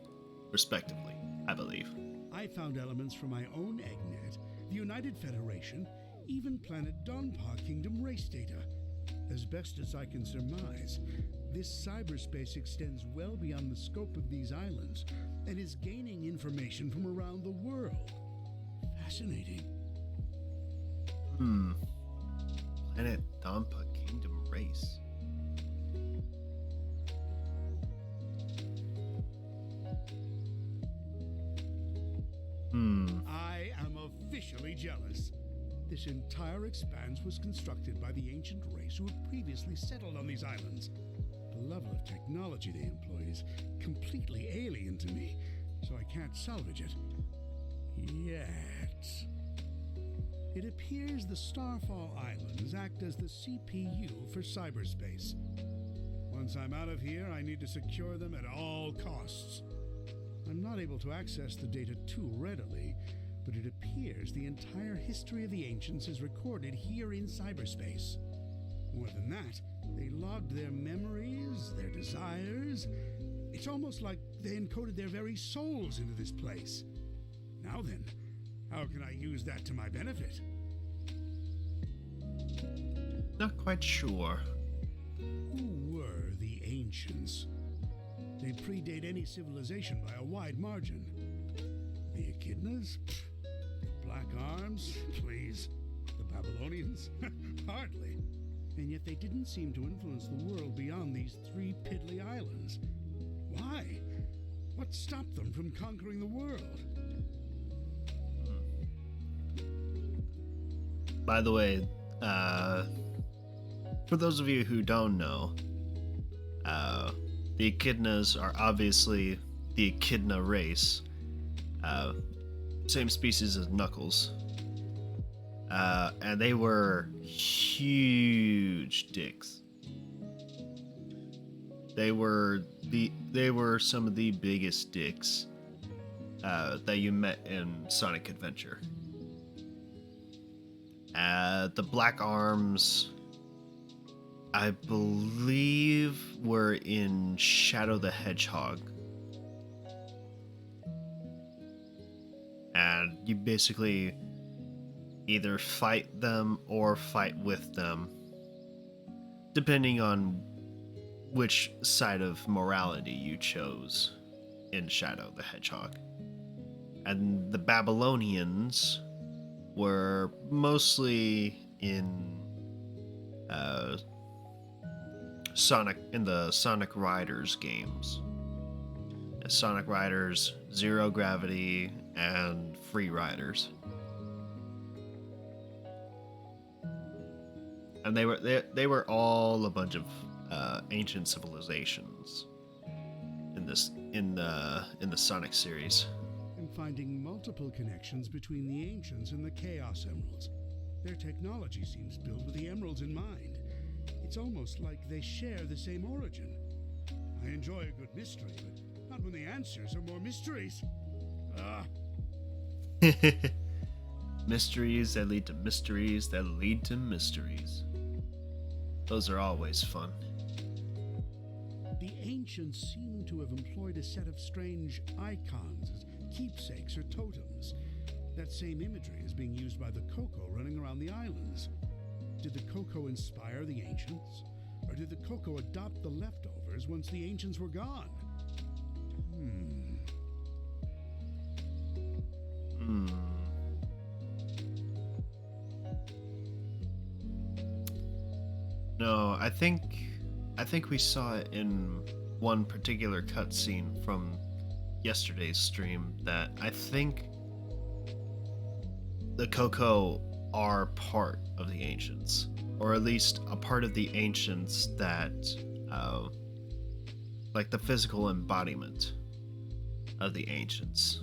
respectively, I believe. I found elements from my own EggNet, the United Federation, even Planet Donpa Kingdom race data. As best as I can surmise, this cyberspace extends well beyond the scope of these islands and is gaining information from around the world. Fascinating. Planet Donpa Kingdom race. officially jealous. This entire expanse was constructed by the ancient race who had previously settled on these islands. The level of technology they employ is completely alien to me, so I can't salvage it. Yet. It appears the Starfall Islands act as the CPU for cyberspace. Once I'm out of here, I need to secure them at all costs. I'm not able to access the data too readily, but it appears the entire history of the Ancients is recorded here in cyberspace. More than that, they logged their memories, their desires. It's almost like they encoded their very souls into this place. Now then, how can I use that to my benefit? Not quite sure. Who were the Ancients? They predate any civilization by a wide margin. The Echidnas? The Black Arms? Please. The Babylonians? Hardly. And yet they didn't seem to influence the world beyond these 3 piddly islands. Why? What stopped them from conquering the world? By the way, for those of you who don't know, the Echidnas are obviously the Echidna race. Same species as Knuckles. And they were huge dicks. They were some of the biggest dicks that you met in Sonic Adventure. The Black Arms, I believe, were in Shadow the Hedgehog. And you basically either fight them or fight with them, depending on which side of morality you chose in Shadow the Hedgehog. And the Babylonians were mostly in the Sonic Riders games. Sonic Riders, Zero Gravity, and Free Riders. And they were all a bunch of ancient civilizations in the Sonic series. I'm finding multiple connections between the Ancients and the Chaos Emeralds. Their technology seems built with the emeralds in mind. It's almost like they share the same origin. I enjoy a good mystery, but not when the answers are more mysteries. Mysteries that lead to mysteries that lead to mysteries. Those are always fun. The Ancients seem to have employed a set of strange icons as keepsakes or totems. That same imagery is being used by the Coco running around the islands. Did the Coco inspire the Ancients? Or did the Coco adopt the leftovers once the Ancients were gone? No, I think we saw it in one particular cutscene from yesterday's stream that I think the Coco are part of the Ancients, or at least a part of the Ancients that, like the physical embodiment of the Ancients.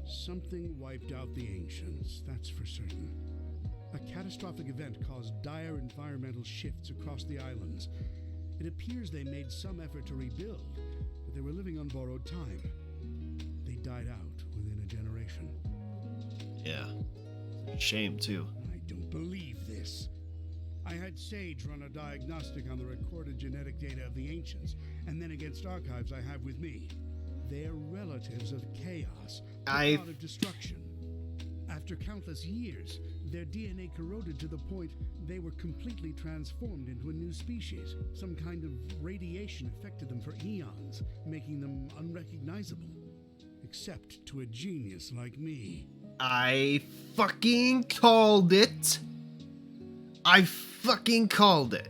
Something wiped out the Ancients, that's for certain. A catastrophic event caused dire environmental shifts across the islands. It appears they made some effort to rebuild, but they were living on borrowed time. They died out within a generation. Yeah. Shame, too. I don't believe this. I had Sage run a diagnostic on the recorded genetic data of the Ancients, and then against archives I have with me. They're relatives of chaos, the god of destruction. After countless years, their DNA corroded to the point they were completely transformed into a new species. Some kind of radiation affected them for eons, making them unrecognizable. Except to a genius like me. I fucking called it. I fucking called it.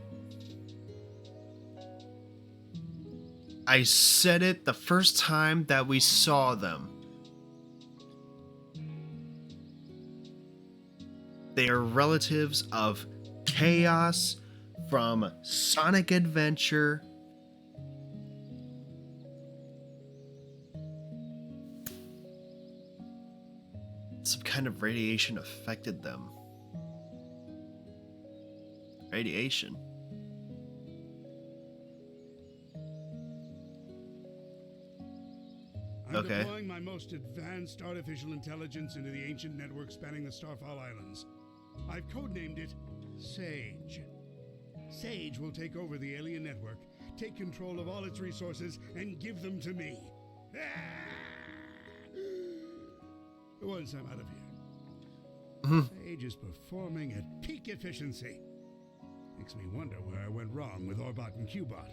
I said it the first time that we saw them. They are relatives of Chaos from Sonic Adventure. Some kind of radiation affected them. Radiation? I'm Okay. deploying my most advanced artificial intelligence into the ancient network spanning the Starfall Islands. I've codenamed it Sage. Sage will take over the alien network, take control of all its resources, and give them to me. Once I'm out of here. Sage is performing at peak efficiency. Makes me wonder where I went wrong with Orbot and Qbot.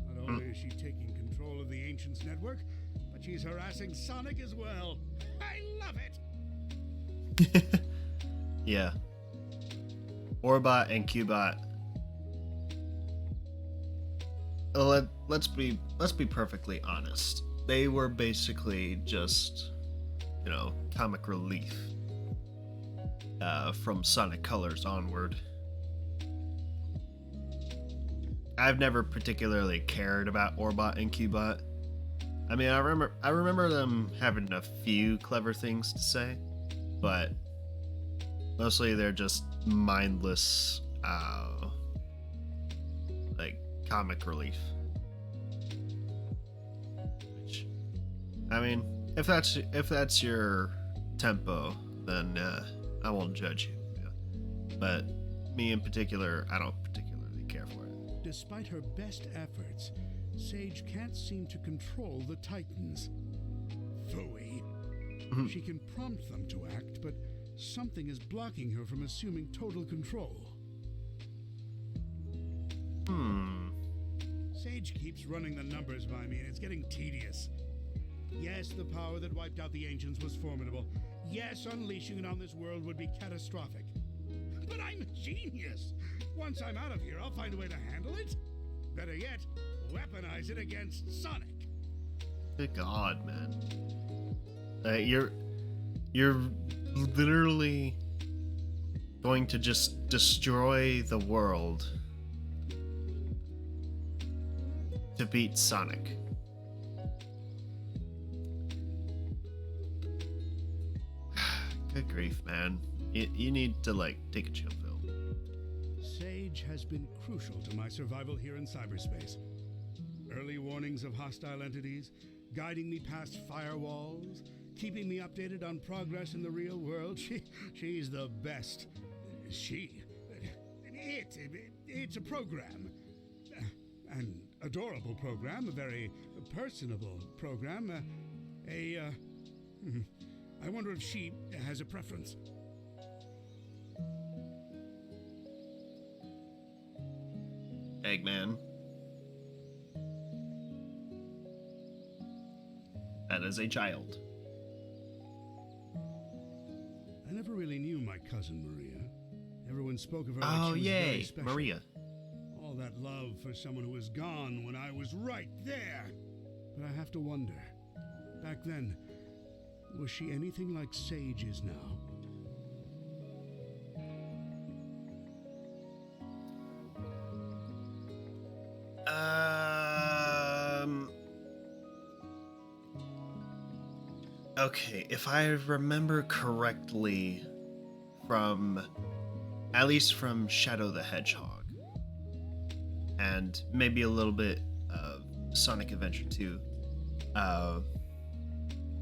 Not only is she taking control of the Ancients network, but she's harassing Sonic as well. I love it! Yeah. Orbot and Qbot. Let's be perfectly honest. They were basically just, comic relief from Sonic Colors onward. I've never particularly cared about Orbot and Qbot. I mean, I remember them having a few clever things to say, but mostly they're just mindless, like comic relief. Which, I mean, if that's your tempo, then I won't judge you. Yeah. But me in particular, I don't particularly care for it. Despite her best efforts, Sage can't seem to control the Titans. Phooey. She can prompt them to act, but something is blocking her from assuming total control. Sage keeps running the numbers by me, and it's getting tedious. Yes, the power that wiped out the Ancients was formidable. Yes, unleashing it on this world would be catastrophic. But I'm a genius! Once I'm out of here, I'll find a way to handle it. Better yet, weaponize it against Sonic. Good God, man. You're literally going to just destroy the world to beat Sonic. Good grief, man. You need to, take a chill pill. Sage has been crucial to my survival here in cyberspace. Early warnings of hostile entities, guiding me past firewalls, keeping me updated on progress in the real world. She's the best. It's a program. An adorable program, a very personable program. I wonder if she has a preference. Eggman. That is a child. I never really knew my cousin Maria. Everyone spoke of her like Oh, she was yay, very special. Maria. All that love for someone who was gone when I was right there. But I have to wonder, back then, was she anything like Sage is now? Okay, if I remember correctly at least from Shadow the Hedgehog, and maybe a little bit of Sonic Adventure 2,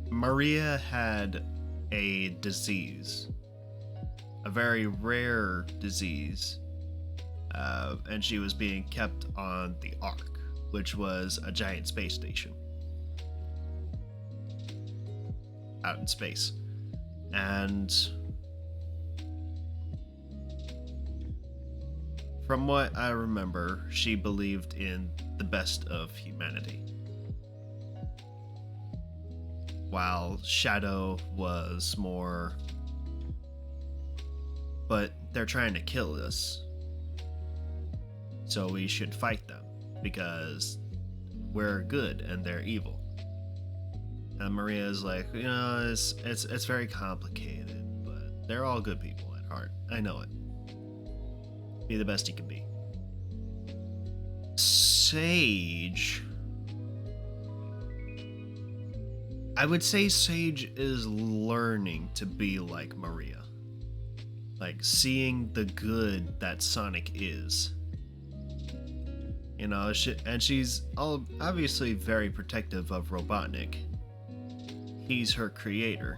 Maria had a disease, a very rare disease, and she was being kept on the Ark, which was a giant space station out in space. And from what I remember, she believed in the best of humanity, while Shadow was more, but they're trying to kill us, so we should fight them, because we're good and they're evil. And Maria is like, it's very complicated, but they're all good people at heart. I know it. Be the best you can be. Sage. I would say Sage is learning to be like Maria. Like, seeing the good that Sonic is. And she's obviously very protective of Robotnik. He's her creator.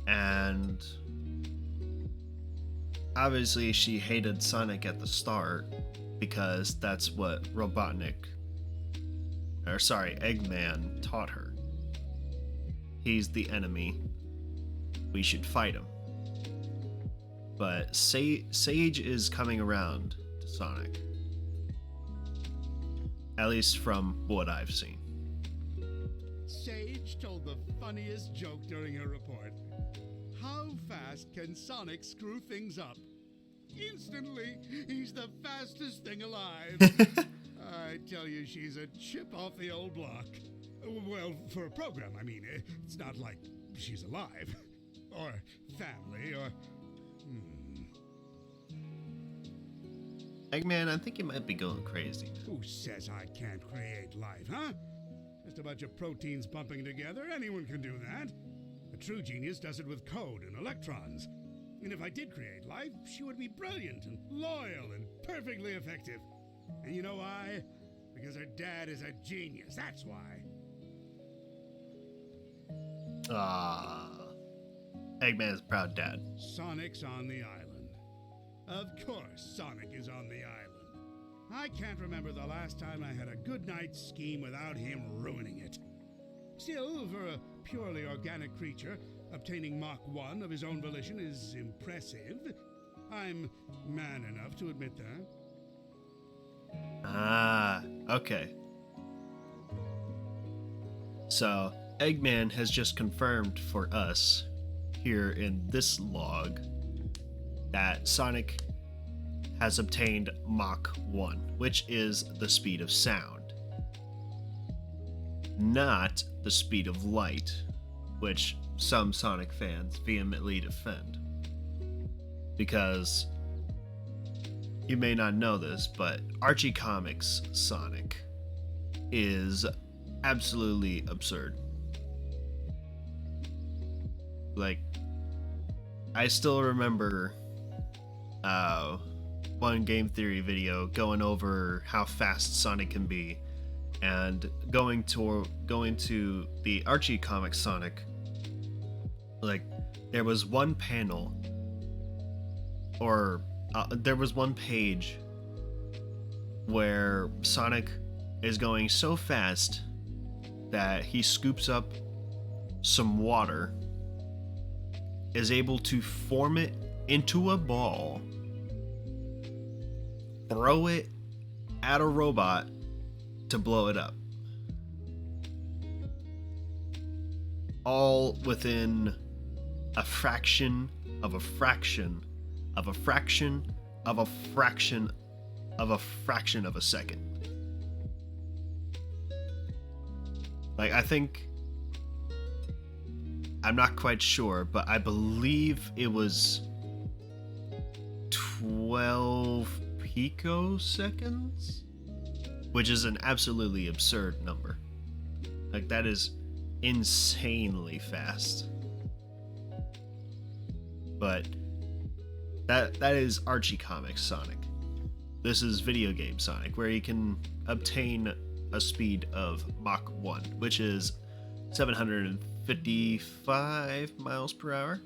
And obviously she hated Sonic at the start because that's what Eggman taught her. He's the enemy. We should fight him. But Sage is coming around to Sonic. At least from what I've seen. Sage told the funniest joke during her report. How fast can Sonic screw things up? Instantly, he's the fastest thing alive. I tell you, she's a chip off the old block. Well, for a program, I mean, it's not like she's alive. Or family, or... Eggman, I think you might be going crazy. Who says I can't create life, huh? Just a bunch of proteins bumping together, anyone can do that. A true genius does it with code and electrons. And if I did create life, she would be brilliant and loyal and perfectly effective. And you know why? Because her dad is a genius, that's why. Eggman's proud dad. Sonic's on the island. Of course Sonic is on the island. I can't remember the last time I had a good night's scheme without him ruining it. Still, for a purely organic creature, obtaining Mach 1 of his own volition is impressive. I'm man enough to admit that. Okay. So, Eggman has just confirmed for us, here in this log, that Sonic has obtained Mach 1, which is the speed of sound. Not the speed of light, which some Sonic fans vehemently defend. Because, you may not know this, but Archie Comics Sonic is absolutely absurd. Like, I still remember one Game Theory video going over how fast Sonic can be, and going to the Archie Comics Sonic. Like, there was one panel, or there was one page where Sonic is going so fast that he scoops up some water, is able to form it into a ball, throw it at a robot to blow it up. All within a fraction of a fraction of a fraction of a fraction of a fraction of a second. Like, I'm not quite sure, but I believe it was 12 picoseconds, which is an absolutely absurd number. Like, that is insanely fast. But that is Archie Comics Sonic. This is video game Sonic, where you can obtain a speed of Mach 1, which is 755 miles per hour.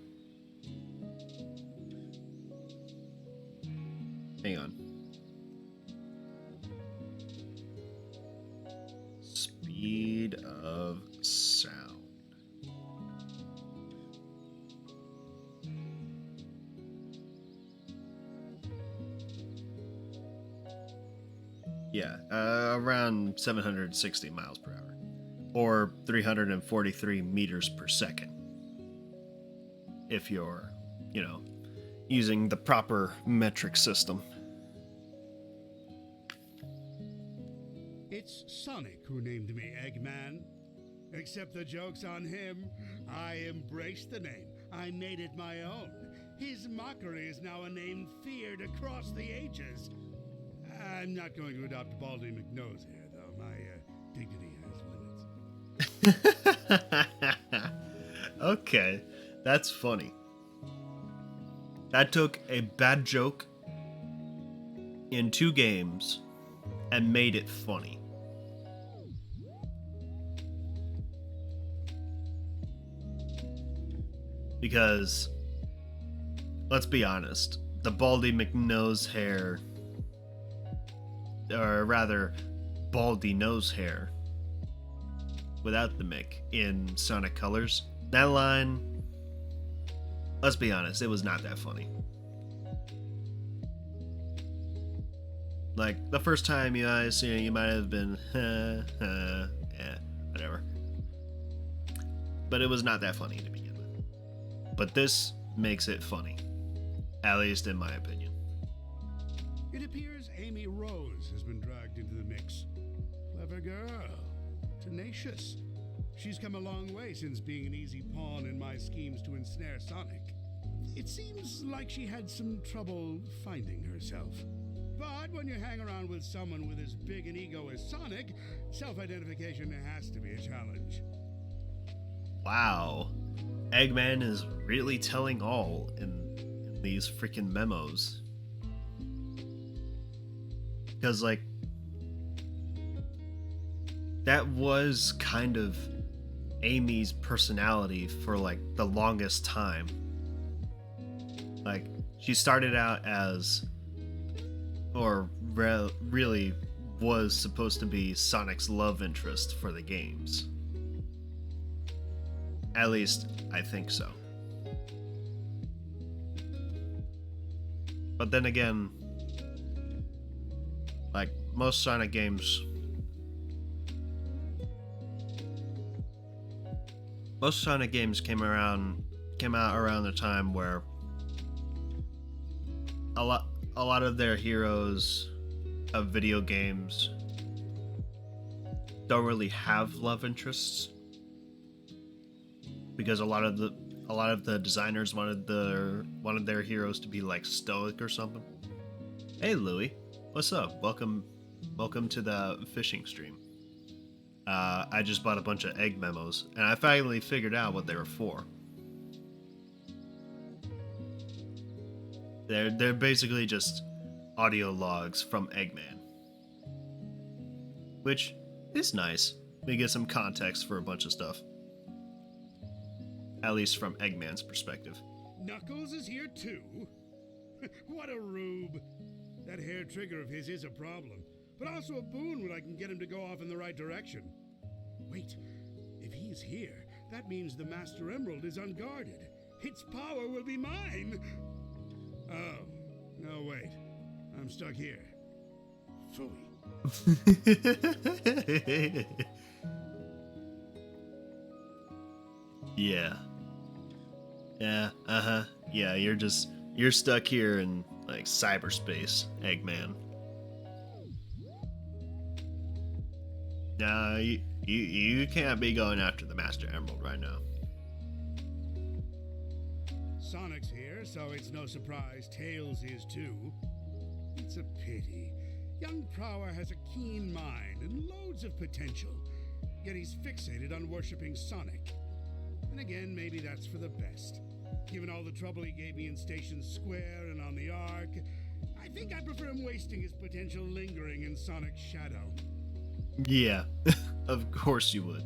Hang on. Speed of sound. Yeah, around 760 miles per hour, or 343 meters per second. If you're, using the proper metric system. It's Sonic who named me Eggman. Except the joke's on him. I embraced the name. I made it my own. His mockery is now a name feared across the ages. I'm not going to adopt Baldy McNose here, though. My dignity has limits. Okay, that's funny. That took a bad joke in 2 games and made it funny. Because, let's be honest, the Baldy McNose hair, or rather, Baldy nose hair, without the Mick in Sonic Colors, that line, let's be honest, it was not that funny. Like, the first time you guys seen it, you might have been, yeah, whatever. But it was not that funny to begin with. But this makes it funny, at least in my opinion. It appears Amy Rose has been dragged into the mix. Clever girl. Tenacious. She's come a long way since being an easy pawn in my schemes to ensnare Sonic. It seems like she had some trouble finding herself. But when you hang around with someone with as big an ego as Sonic, self-identification has to be a challenge. Wow. Eggman is really telling all in these freaking memos. Because, like, that was kind of Amy's personality for, like, the longest time. Like, she started out as, or really was supposed to be Sonic's love interest for the games. At least, I think so. But then again, like most Sonic games, came out around the time where a lot of their heroes of video games don't really have love interests, because a lot of the designers wanted their heroes to be like stoic or something. Hey Louie, what's up? Welcome to the fishing stream. I just bought a bunch of egg memos, and I finally figured out what they were for. They're basically just audio logs from Eggman, which is nice. We get some context for a bunch of stuff. At least from Eggman's perspective. Knuckles is here too? What a rube. That hair trigger of his is a problem, but also a boon when I can get him to go off in the right direction. Wait, if he's here, that means the Master Emerald is unguarded. Its power will be mine. Oh, no wait. I'm stuck here. Phooey. Yeah. Yeah, yeah, you're stuck here in, like, cyberspace, Eggman. No, you can't be going after the Master Emerald right now. Sonic's here, so it's no surprise Tails is too. It's a pity. Young Prower has a keen mind and loads of potential, yet he's fixated on worshipping Sonic. And again, maybe that's for the best. Given all the trouble he gave me in Station Square and on the Ark, I think I'd prefer him wasting his potential lingering in Sonic's shadow. Yeah, of course you would.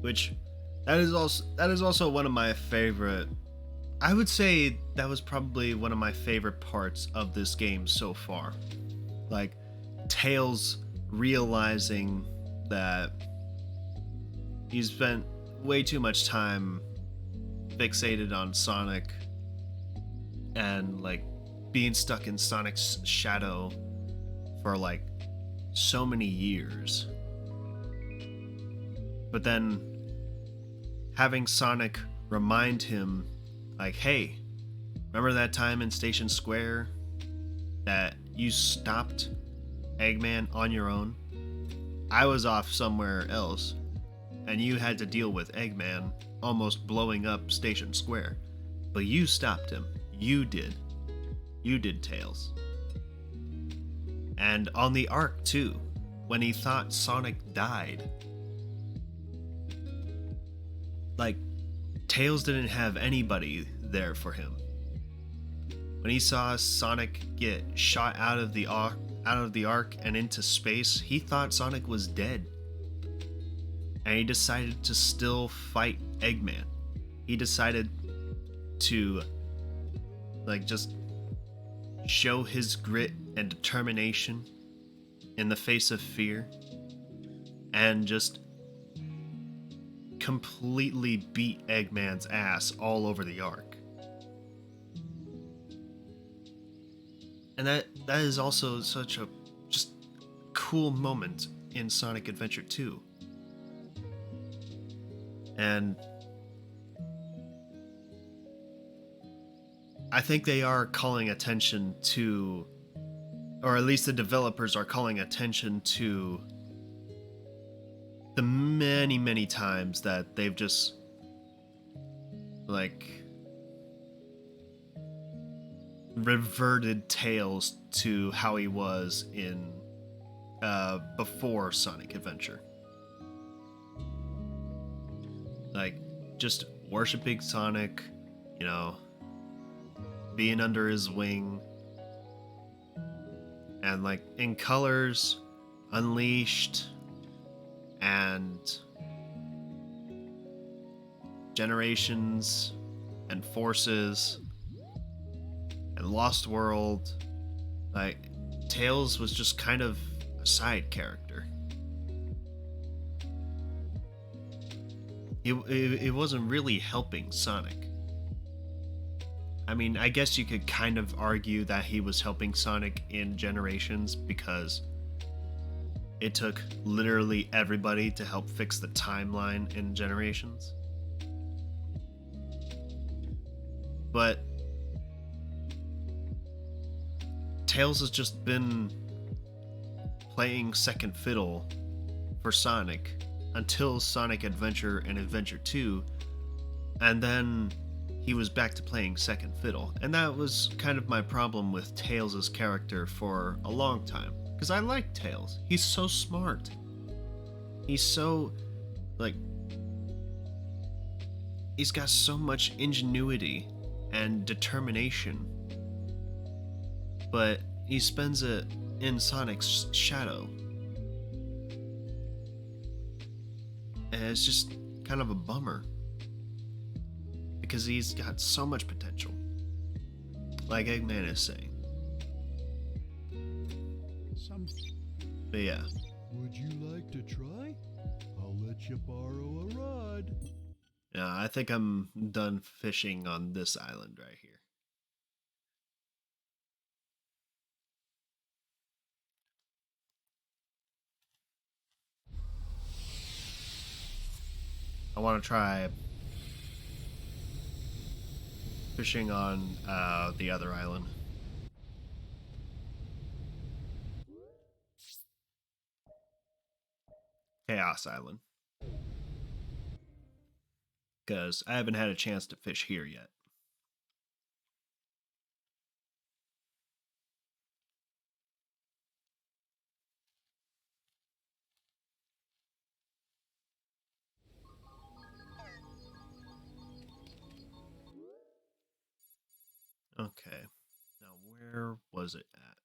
Which, that is also one of my favorite. I would say that was probably one of my favorite parts of this game so far. Like, Tails realizing that he's spent way too much time fixated on Sonic and, like, being stuck in Sonic's shadow for, like, so many years. But then having Sonic remind him like, hey, remember that time in Station Square that you stopped Eggman on your own? I was off somewhere else, and you had to deal with Eggman almost blowing up Station Square. But you stopped him. You did. You did, Tails. And on the Ark, too, when he thought Sonic died. Like, Tails didn't have anybody there for him. When he saw Sonic get shot out of the Ark and into space, he thought Sonic was dead. And he decided to still fight Eggman. He decided to, like, just show his grit and determination in the face of fear and just completely beat Eggman's ass all over the Ark. And that is also such a just cool moment in Sonic Adventure 2. And I think they are calling attention to, or at least the developers are calling attention to, the many, many times that they've just, like, reverted Tails to how he was in before Sonic Adventure. Like, just worshiping Sonic, you know, being under his wing, and, like, in Colors, Unleashed, and Generations, and Forces, and Lost World, like, Tails was just kind of a side character. It wasn't really helping Sonic. I mean, I guess you could kind of argue that he was helping Sonic in Generations because it took literally everybody to help fix the timeline in Generations. But Tails has just been playing second fiddle for Sonic until Sonic Adventure and Adventure 2, and then he was back to playing second fiddle. And that was kind of my problem with Tails' character for a long time, because I like Tails. He's so smart. He's so, like, he's got so much ingenuity and determination, but he spends it in Sonic's shadow. And it's just kind of a bummer, because he's got so much potential, like Eggman is saying. But yeah. Would you like to try? I'll let you borrow a rod. Yeah, I think I'm done fishing on this island right here. I want to try fishing on the other island. Chaos Island. Because I haven't had a chance to fish here yet. Okay. Now, where was it at?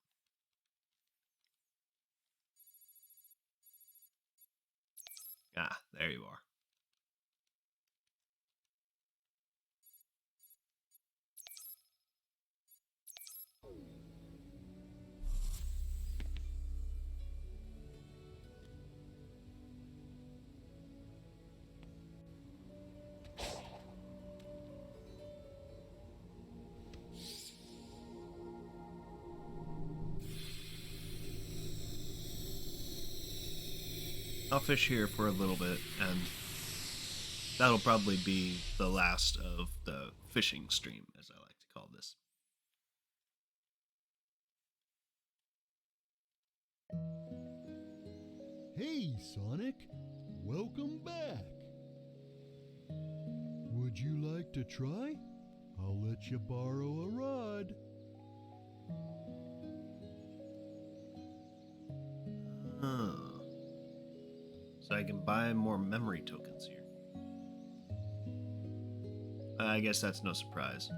Ah, there you are. I'll fish here for a little bit, and that'll probably be the last of the fishing stream, as I like to call this. Hey, Sonic. Welcome back. Would you like to try? I'll let you borrow a rod. Oh. So I can buy more memory tokens here. I guess that's no surprise.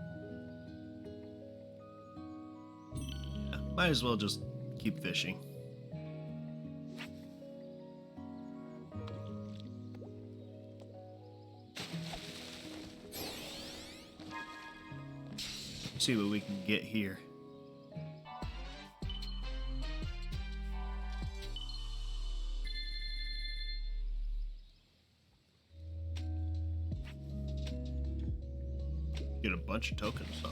Yeah, might as well just keep fishing. See what we can get here. Get a bunch of tokens though.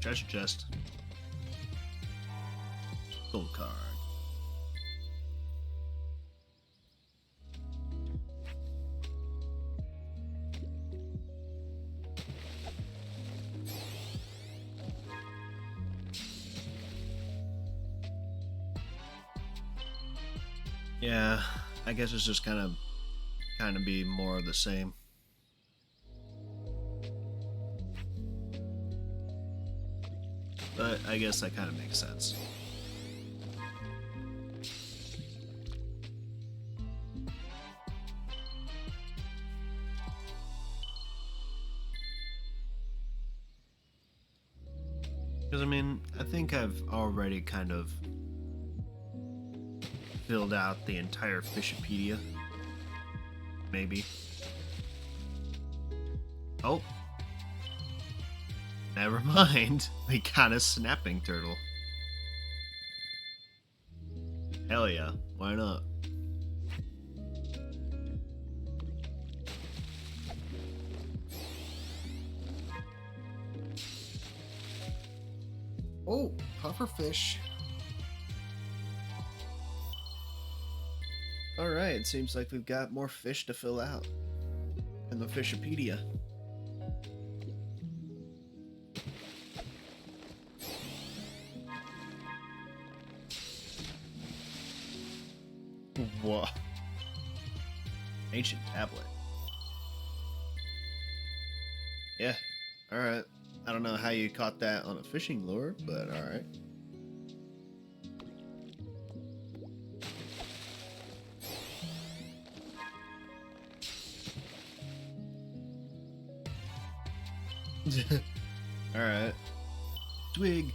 Treasure chest. Gold card. Yeah, I guess it's just kind of be more of the same. But I guess that kind of makes sense. Because, I mean, I think I've already kind of filled out the entire Fishipedia. Maybe. Oh. Never mind. We got a snapping turtle. Hell yeah. Why not? Oh, pufferfish. Alright, seems like we've got more fish to fill out in the Fishipedia. Whoa. Ancient tablet. Yeah, alright. I don't know how you caught that on a fishing lure, but alright. Alright. Twig.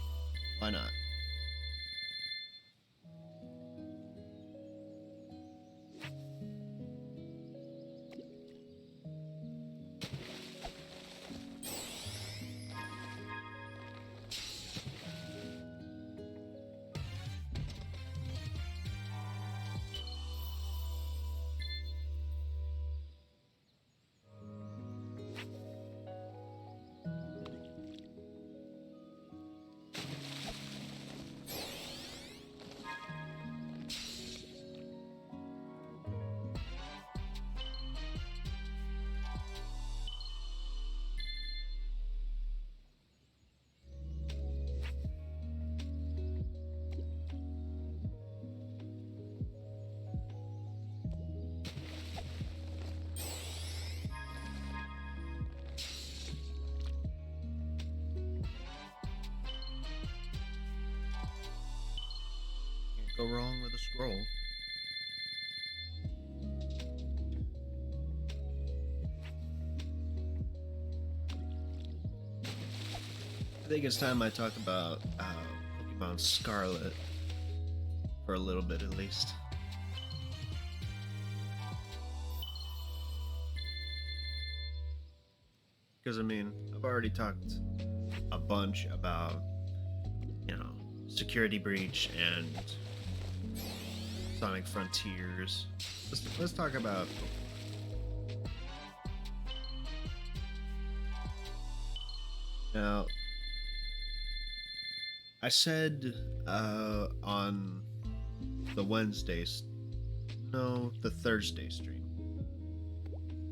Why not? Go wrong with a scroll. I think it's time I talk about Pokemon Scarlet for a little bit at least. Because I mean, I've already talked a bunch about Security Breach and Sonic Frontiers. Let's talk about now. I said on the the Thursday stream.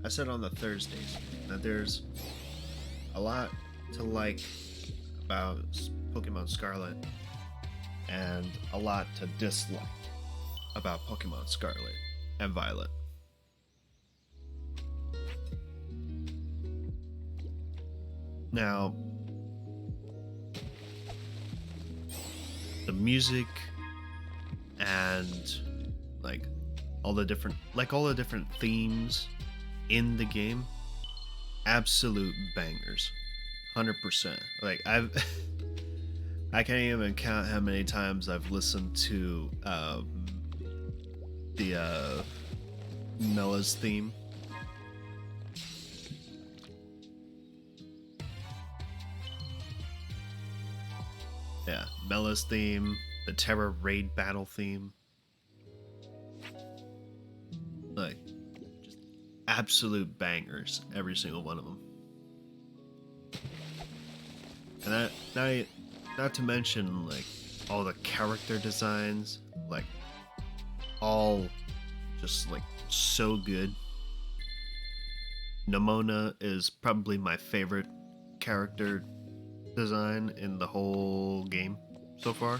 I said on the Thursday stream that there's a lot to like about Pokemon Scarlet and a lot to dislike about Pokemon Scarlet and Violet. Now, the music and all the different themes in the game, absolute bangers. 100%. I can't even count how many times I've listened to the Mella's theme. Yeah, Mella's theme, the Terra Raid Battle theme. Just absolute bangers, every single one of them. And that not to mention all the character designs, all just so good. Nemona is probably my favorite character design in the whole game so far.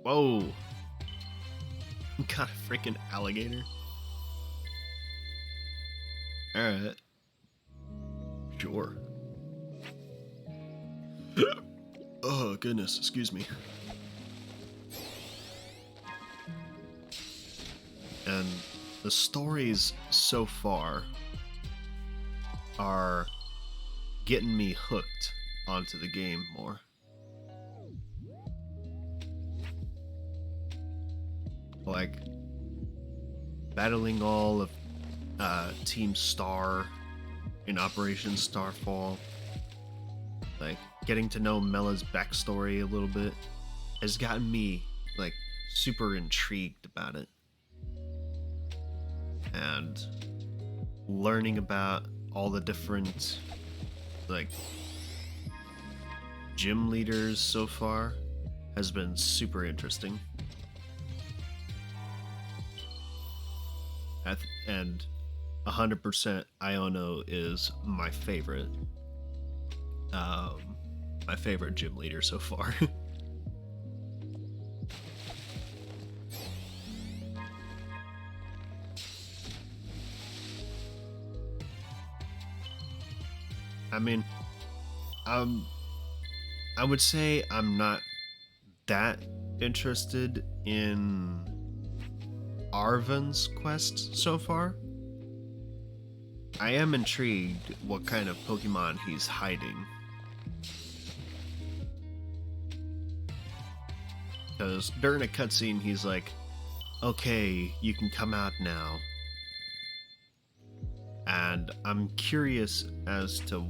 Whoa! Got a freaking alligator. Alright. Sure. Oh, goodness, excuse me. And the stories so far are getting me hooked onto the game more. Battling all of Team Star in Operation Starfall, getting to know Mella's backstory a little bit has gotten me super intrigued about it, and learning about all the different gym leaders so far has been super interesting. And 100% Iono is my favorite gym leader so far. I mean, I would say I'm not that interested in Arven's quest so far. I am intrigued what kind of Pokemon he's hiding. Because during a cutscene, he's like, okay, you can come out now. And I'm curious as to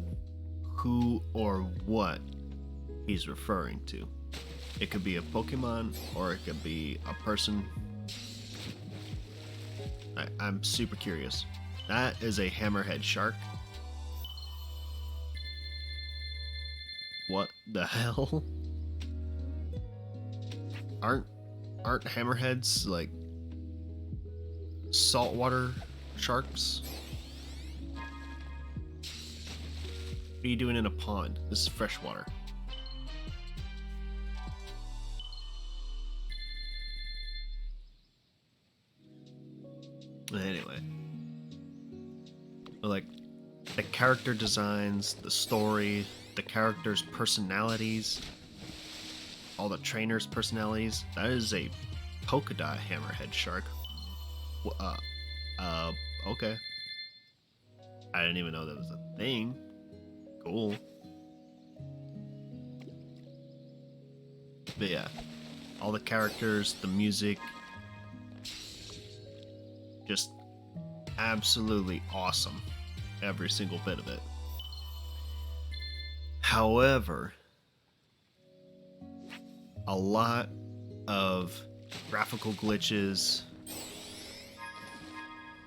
who or what he's referring to. It could be a Pokemon, or it could be a person. I'm super curious. That is a hammerhead shark. What the hell? Aren't hammerheads saltwater sharks? What are you doing in a pond? This is freshwater. Anyway, the character designs, the story, the characters' personalities, all the trainers' personalities. That is a polka dot hammerhead shark. Okay. I didn't even know that was a thing. Cool. But yeah, all the characters, the music, just absolutely awesome. every single bit of it. However, a lot of graphical glitches,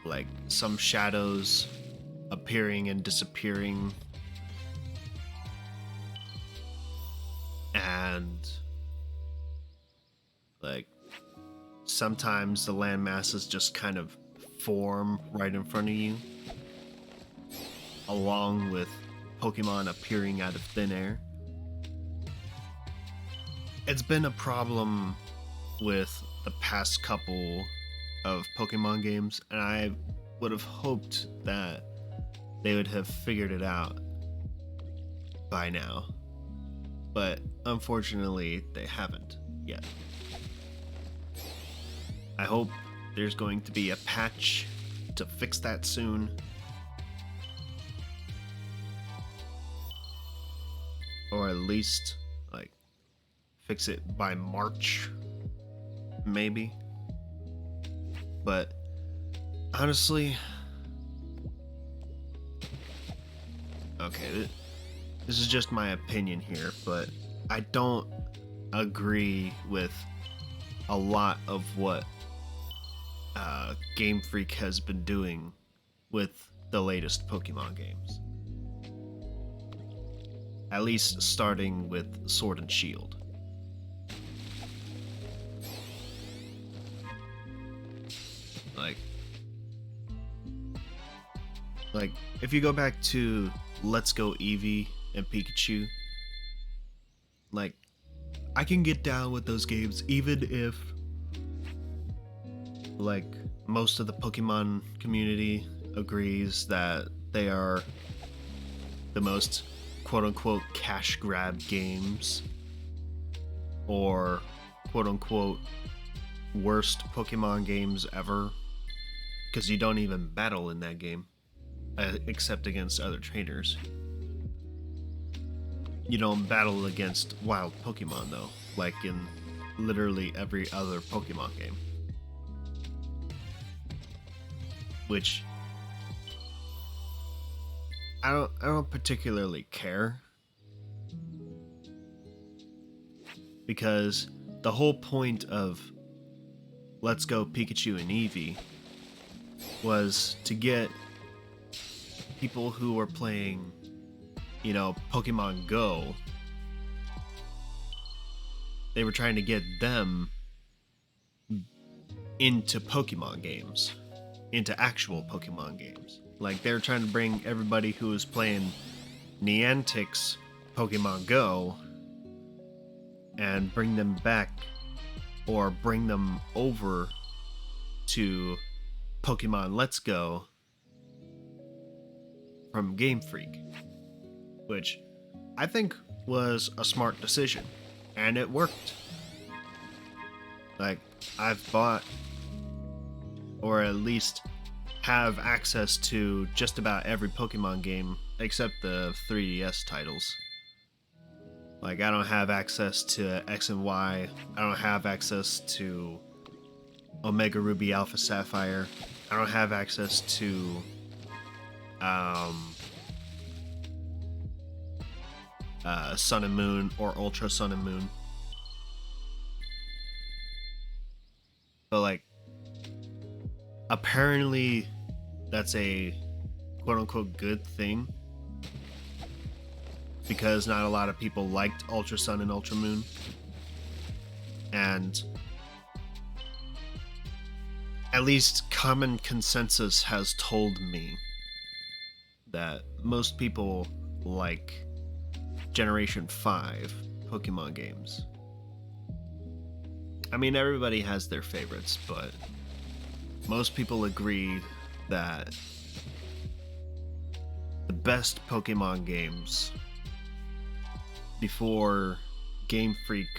like some shadows appearing and disappearing, and like sometimes the land masses just kind of form right in front of you, along with Pokemon appearing out of thin air. It's been a problem with the past couple of Pokemon games, and I would have hoped that they would have figured it out by now. But unfortunately, they haven't yet. I hope there's going to be a patch to fix that soon. Or at least, like, fix it by March, maybe. But honestly, okay, this is just my opinion here, but I don't agree with a lot of what Game Freak has been doing with the latest Pokemon games. At least starting with Sword and Shield. Like, if you go back to Let's Go Eevee and Pikachu, like, I can get down with those games even if, like, most of the Pokemon community agrees that they are the most quote-unquote cash grab games, or quote-unquote worst Pokemon games ever, because you don't even battle in that game, except against other trainers. You don't battle against wild Pokemon though, like in literally every other Pokemon game. Which I don't particularly care, because the whole point of Let's Go Pikachu and Eevee was to get people who were playing, you know, Pokemon Go. They were trying to get them into Pokemon games, into actual Pokemon games. Like, they're trying to bring everybody who was playing Niantic's Pokemon Go and bring them back, or bring them over to Pokemon Let's Go from Game Freak, which I think was a smart decision, and it worked. Like, I've bought, or at least have access to, just about every Pokemon game except the 3DS titles. Like, I don't have access to X and Y, I don't have access to Omega Ruby Alpha Sapphire, I don't have access to Sun and Moon or Ultra Sun and Moon. But like, apparently that's a quote-unquote good thing, because not a lot of people liked Ultra Sun and Ultra Moon, and at least common consensus has told me that most people like Generation 5 Pokemon games. I mean, everybody has their favorites, but most people agree that the best Pokemon games before Game Freak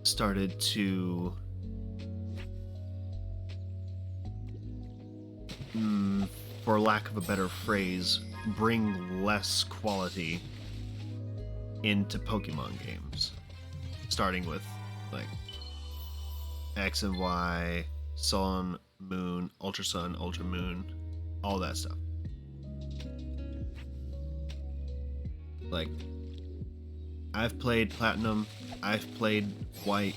started to for lack of a better phrase, bring less quality into Pokemon games. Starting with, like, X and Y, Sun, Moon, Ultra Sun, Ultra Moon, all that stuff. Like, I've played Platinum, I've played White,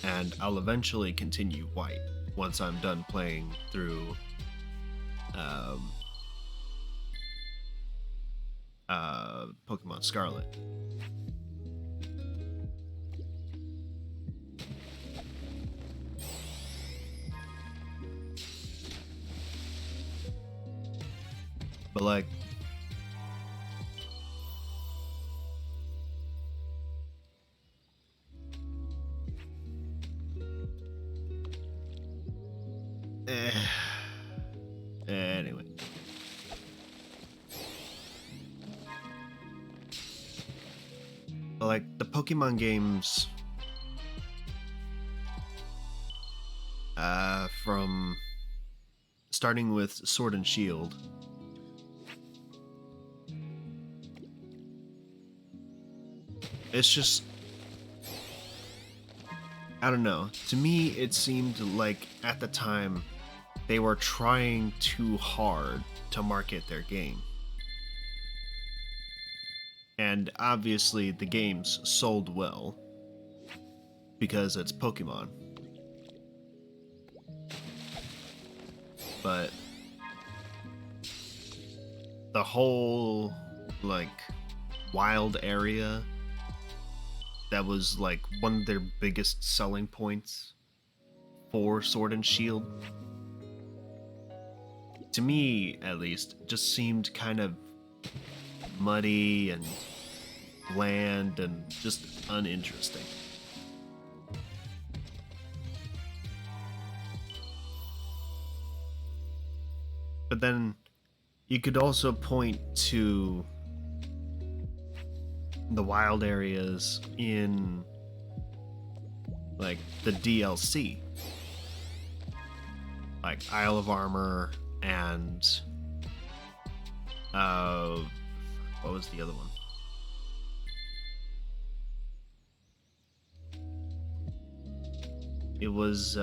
and I'll eventually continue White once I'm done playing through Pokemon Scarlet. But like, anyway. But like, the Pokemon games, from starting with Sword and Shield, it's just, I don't know. To me, it seemed like at the time they were trying too hard to market their game. And obviously the games sold well because it's Pokemon. But the whole, like, wild area, that was like one of their biggest selling points for Sword and Shield, to me at least, just seemed kind of muddy and bland and just uninteresting. But then you could also point to the wild areas in, like, the DLC, like Isle of Armor and what was the other one? It was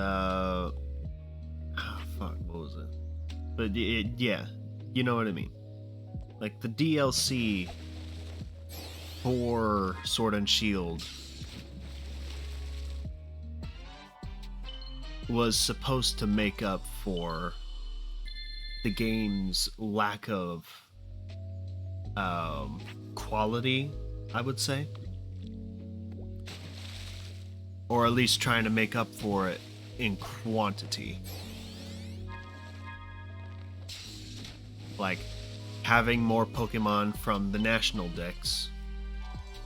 what was it? But yeah, you know what I mean. Like, the DLC for Sword and Shield was supposed to make up for the game's lack of quality, I would say. Or at least trying to make up for it in quantity. Like, having more Pokemon from the national decks,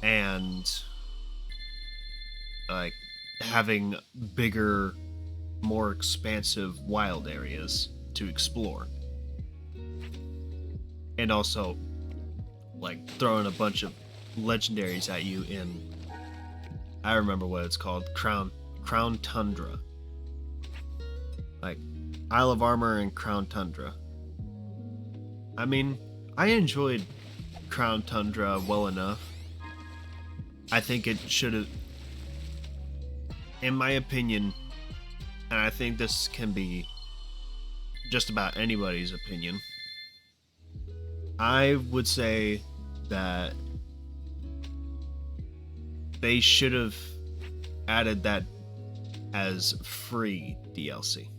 and like having bigger, more expansive wild areas to explore. And also, like, throwing a bunch of legendaries at you in, I remember what it's called, Crown Tundra. Like, Isle of Armor and Crown Tundra. I mean, I enjoyed Crown Tundra well enough. I think it should have, in my opinion, and I think this can be just about anybody's opinion, I would say that they should have added that as free DLC.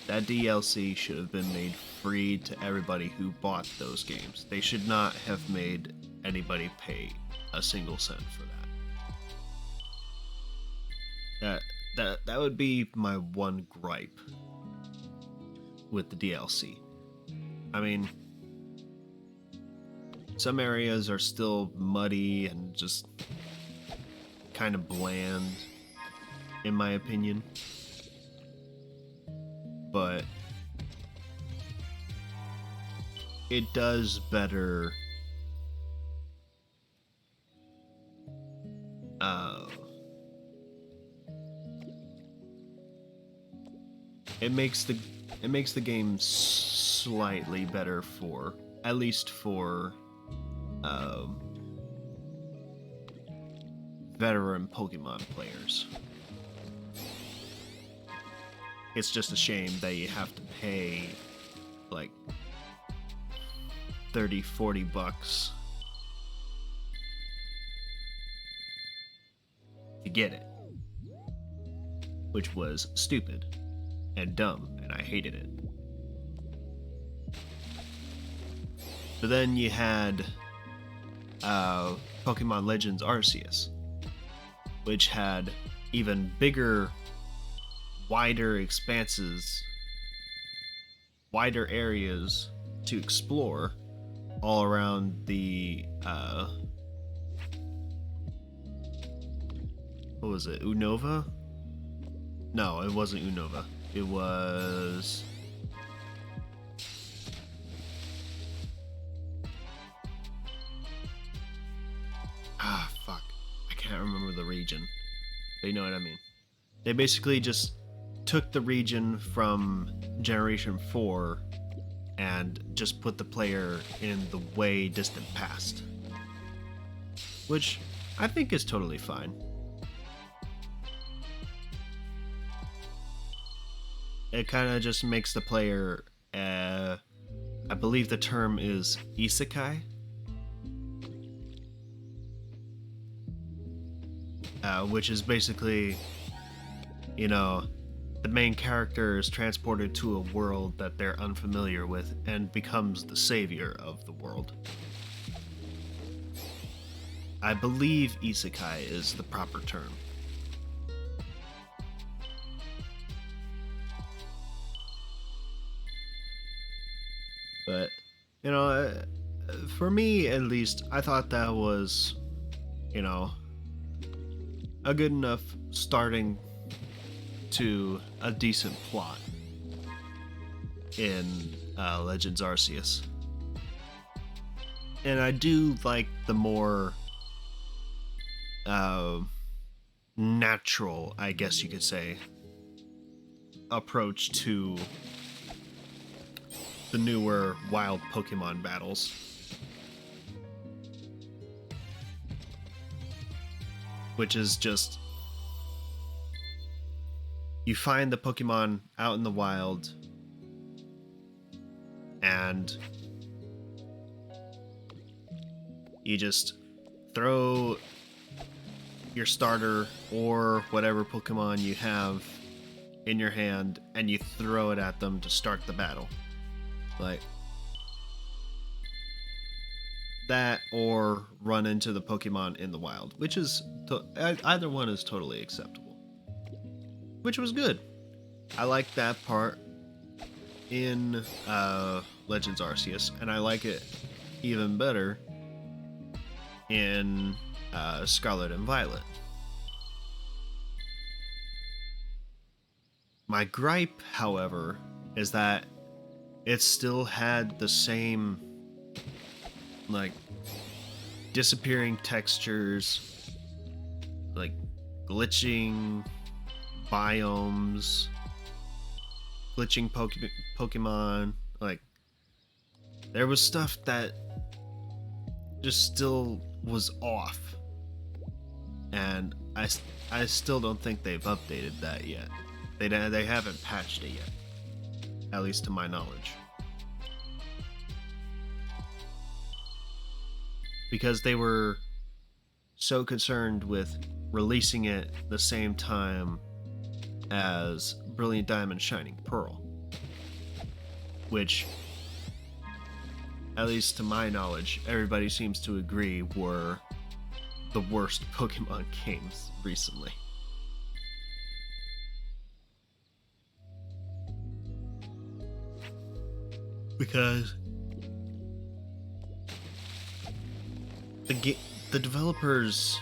That DLC should have been made free to everybody who bought those games. They should not have made anybody pay a single cent for that. That would be my one gripe with the DLC. I mean, some areas are still muddy and just kind of bland, in my opinion. But it does better it makes the game slightly better for, at least for veteran Pokemon players. It's just a shame that you have to pay like 30-40 bucks to get it, which was stupid and dumb, and I hated it. But then you had Pokemon Legends Arceus, which had even bigger, wider expanses, wider areas to explore all around the what was it, Unova? No, it wasn't Unova. It was fuck. I can't remember the region. But you know what I mean. They basically just took the region from Generation 4 and just put the player in the way distant past. Which I think is totally fine. It kind of just makes the player, I believe the term is isekai. Which is basically, you know, the main character is transported to a world that they're unfamiliar with and becomes the savior of the world. I believe isekai is the proper term. But, you know, for me at least, I thought that was, you know, a good enough starting to a decent plot in Legends Arceus. And I do like the more natural, I guess you could say, approach to the newer wild Pokemon battles. Which is just, you find the Pokemon out in the wild and you just throw your starter or whatever Pokemon you have in your hand and you throw it at them to start the battle. Like that, or run into the Pokemon in the wild, which is either one is totally acceptable, which was good. I like that part in Legends Arceus, and I like it even better in Scarlet and Violet. My gripe, however, is that it still had the same, like, disappearing textures, like glitching biomes, glitching Pokemon. Like, there was stuff that just still was off, and I still don't think they've updated that yet. They haven't patched it yet, at least to my knowledge. Because they were so concerned with releasing it the same time as Brilliant Diamond Shining Pearl, which, at least to my knowledge, everybody seems to agree were the worst Pokemon games recently. Because the developers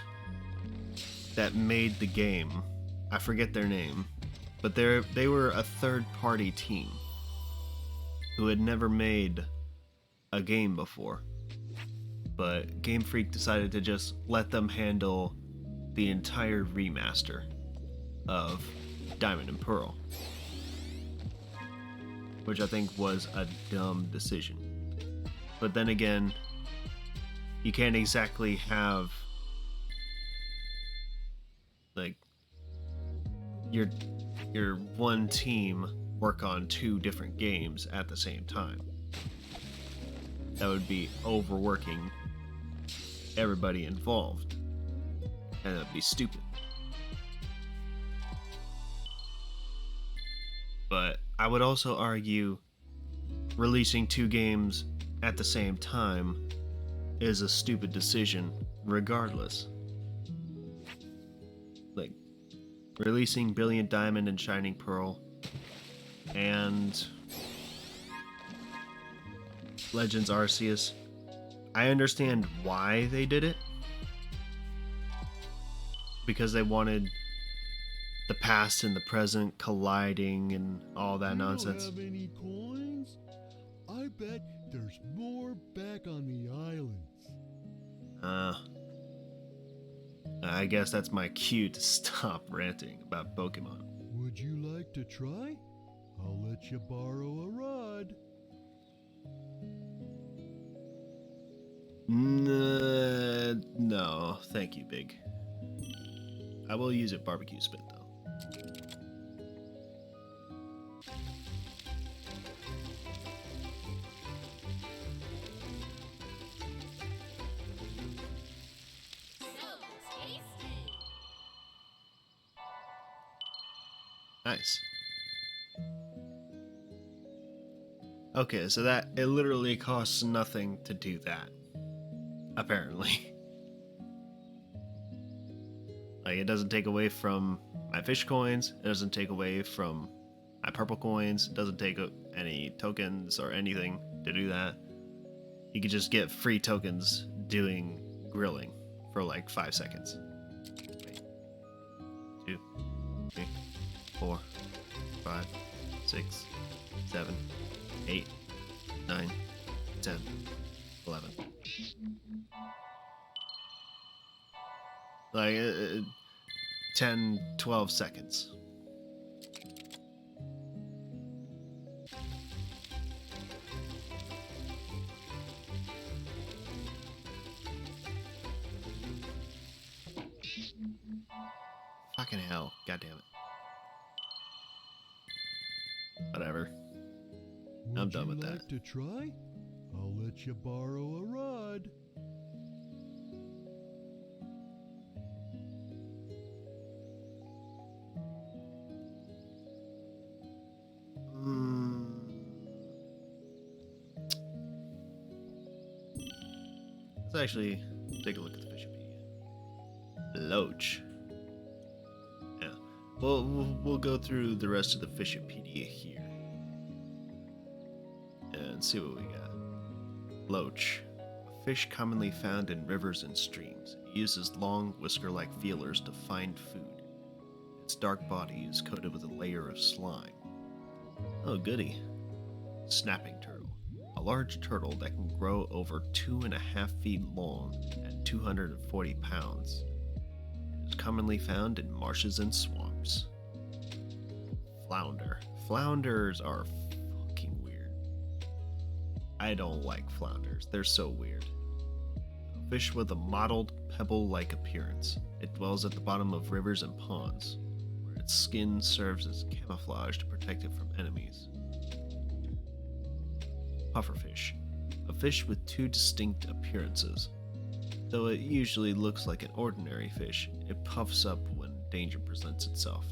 that made the game, I forget their name, but they were a third-party team who had never made a game before. But Game Freak decided to just let them handle the entire remaster of Diamond and Pearl, which I think was a dumb decision. But then again, you can't exactly have, like, your one team work on 2 different games at the same time. That would be overworking everybody involved, and that'd be stupid. But I would also argue releasing 2 games at the same time is a stupid decision regardless. Like, releasing Brilliant Diamond and Shining Pearl and Legends Arceus, I understand why they did it. Because they wanted the past and the present colliding and all that nonsense. You don't have any coins? I bet there's more back on the islands. I guess that's my cue to stop ranting about Pokemon. Would you like to try? I'll let you borrow a rod. No, thank you, Big. I will use it barbecue spit, though. Nice. Okay, so that it literally costs nothing to do that. Apparently. Like, it doesn't take away from my fish coins, it doesn't take away from my purple coins, it doesn't take any tokens or anything to do that. You can just get free tokens doing grilling for like 5 seconds. Wait. 2, 3, 4, 5, 6, 7, 8, 9, 10, 11. Like 10, 12 seconds. Fucking hell, god damn it. Whatever. I'm done with that. Would you like to try? I'll let you borrow a rod. Let's actually take a look at the Fishopedia. Loach. Yeah. We'll go through the rest of the Fishopedia here. And see what we got. Loach. A fish commonly found in rivers and streams. It uses long, whisker-like feelers to find food. Its dark body is coated with a layer of slime. Oh, goody. Snapping turtle. A large turtle that can grow over 2.5 feet long and 240 pounds. It is commonly found in marshes and swamps. Flounder. Flounders are fucking weird. I don't like flounders. They're so weird. A fish with a mottled, pebble-like appearance. It dwells at the bottom of rivers and ponds, where its skin serves as camouflage to protect it from enemies. Pufferfish. A fish with 2 distinct appearances. Though it usually looks like an ordinary fish, it puffs up when danger presents itself.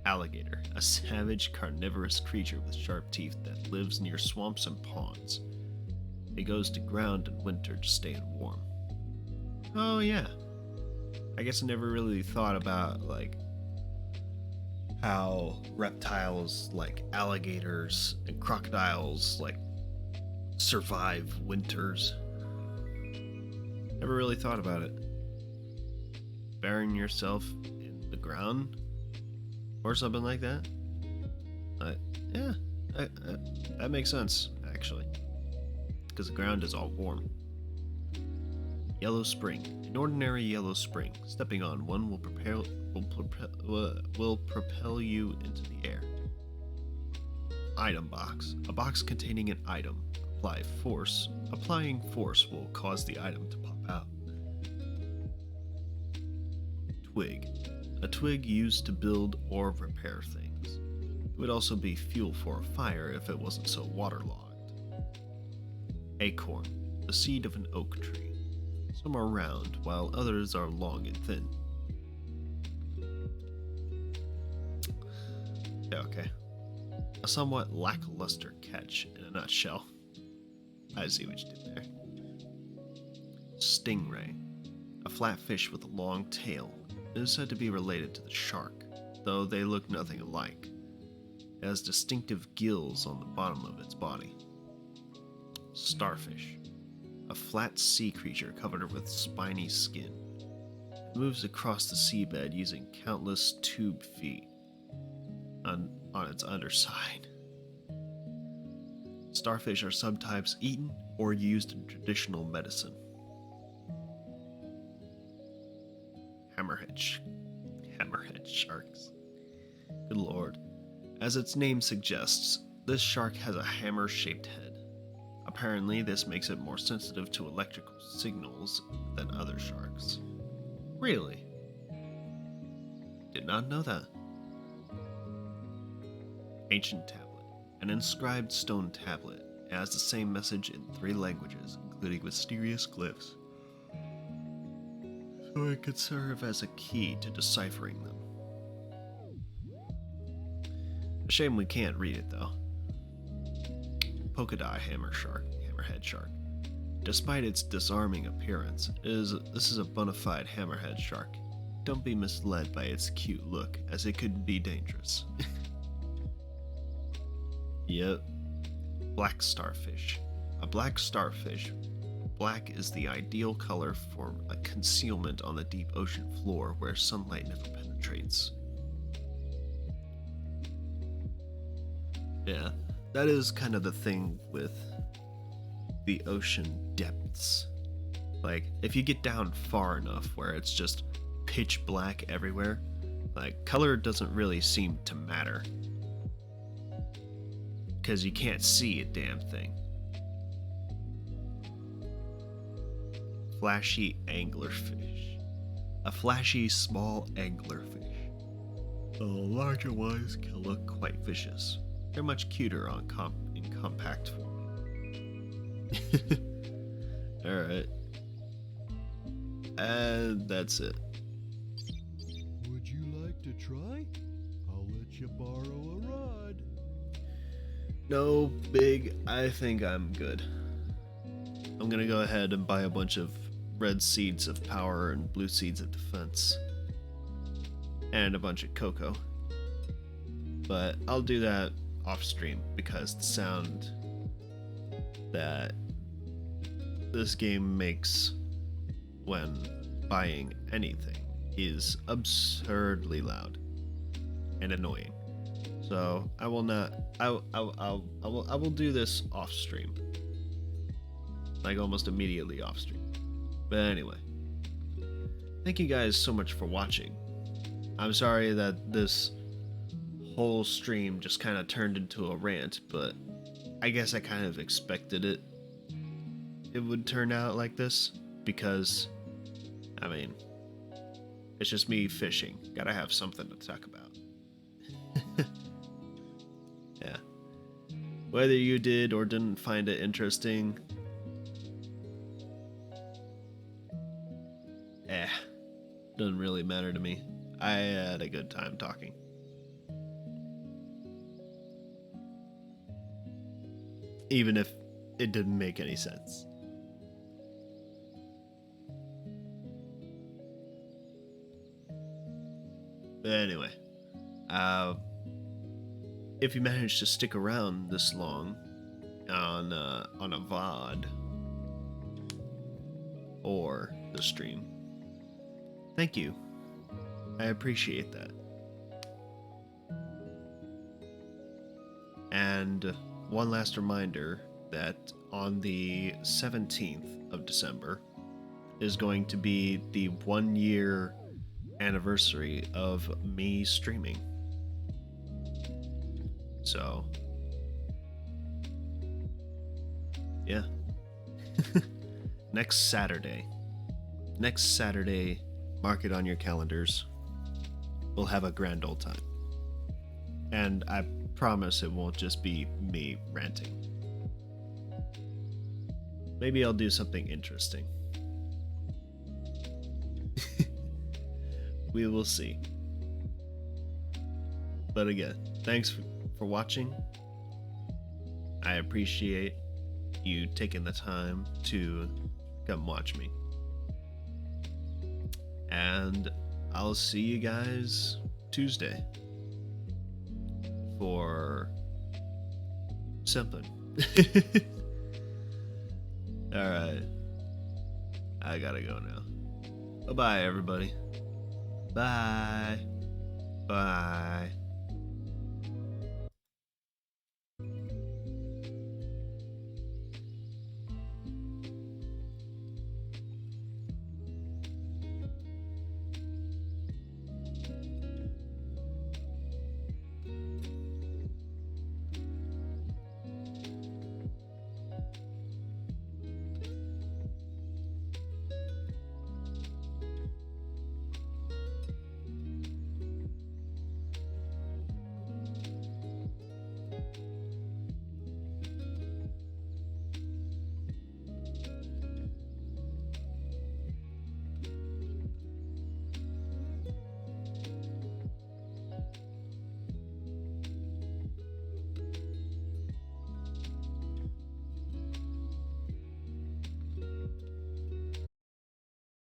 Alligator. A savage, carnivorous creature with sharp teeth that lives near swamps and ponds. It goes to ground in winter to stay warm. Oh yeah. I guess I never really thought about, like, how reptiles like alligators and crocodiles like survive winters. Never really thought about it. Burying yourself in the ground or something like that. Yeah, that makes sense actually, because the ground is all warm. Yellow spring. An ordinary yellow spring. Stepping on one will propel you into the air. Item box. A box containing an item. Applying force will cause the item to pop out. Twig. a twig used to build or repair things. It would also be fuel for a fire if it wasn't so waterlogged. Acorn, the seed of an oak tree. Some are round, while others are long and thin. Yeah, okay. A somewhat lackluster catch in a nutshell. I see what you did there. Stingray, a flat fish with a long tail. It is said to be related to the shark, though they look nothing alike. It has distinctive gills on the bottom of its body. Starfish, a flat sea creature covered with spiny skin. It moves across the seabed using countless tube feet on its underside. Starfish are sometimes eaten or used in traditional medicine. Hammerhead sharks. Good lord. As its name suggests, this shark has a hammer-shaped head. Apparently, this makes it more sensitive to electrical signals than other sharks. Really? Did not know that. Ancient tablet. An inscribed stone tablet. It has the same message in 3 languages, including mysterious glyphs. So it could serve as a key to deciphering them. A shame we can't read it though. Polka-dot hammerhead shark. Despite its disarming appearance, this is a bona fide hammerhead shark. Don't be misled by its cute look, as it could be dangerous. Yep. Black starfish. A black starfish. Black is the ideal color for a concealment on the deep ocean floor where sunlight never penetrates. Yeah, that is kind of the thing with the ocean depths. Like, if you get down far enough where it's just pitch black everywhere, like, color doesn't really seem to matter. Because you can't see a damn thing. Flashy anglerfish. A flashy small anglerfish. The larger ones can look quite vicious. They're much cuter in compact form. Alright. And that's it. Would you like to try? I'll let you borrow a rod. No, Big, I think I'm good. I'm gonna go ahead and buy a bunch of red seeds of power and blue seeds of defense. And a bunch of cocoa. But I'll do that off stream because the sound that this game makes when buying anything is absurdly loud and annoying. So I will not. I will do this off stream, like almost immediately off stream. But anyway, thank you guys so much for watching. I'm sorry that this whole stream just kind of turned into a rant, but I guess I kind of expected it would turn out like this because, I mean, it's just me fishing. Gotta have something to talk about. Yeah. Whether you did or didn't find it interesting, doesn't really matter to me. I had a good time talking. Even if it didn't make any sense. But anyway, if you managed to stick around this long on a VOD or the stream, thank you. I appreciate that. And one last reminder that on the 17th of December is going to be the 1-year anniversary of me streaming. So, yeah. Next Saturday, mark it on your calendars. we'll have a grand old time. And I promise it won't just be me ranting. Maybe I'll do something interesting. We will see. But again, thanks for watching. I appreciate you taking the time to come watch me. And I'll see you guys Tuesday for something. Alright. I gotta go now. Bye-bye, everybody. Bye. Bye.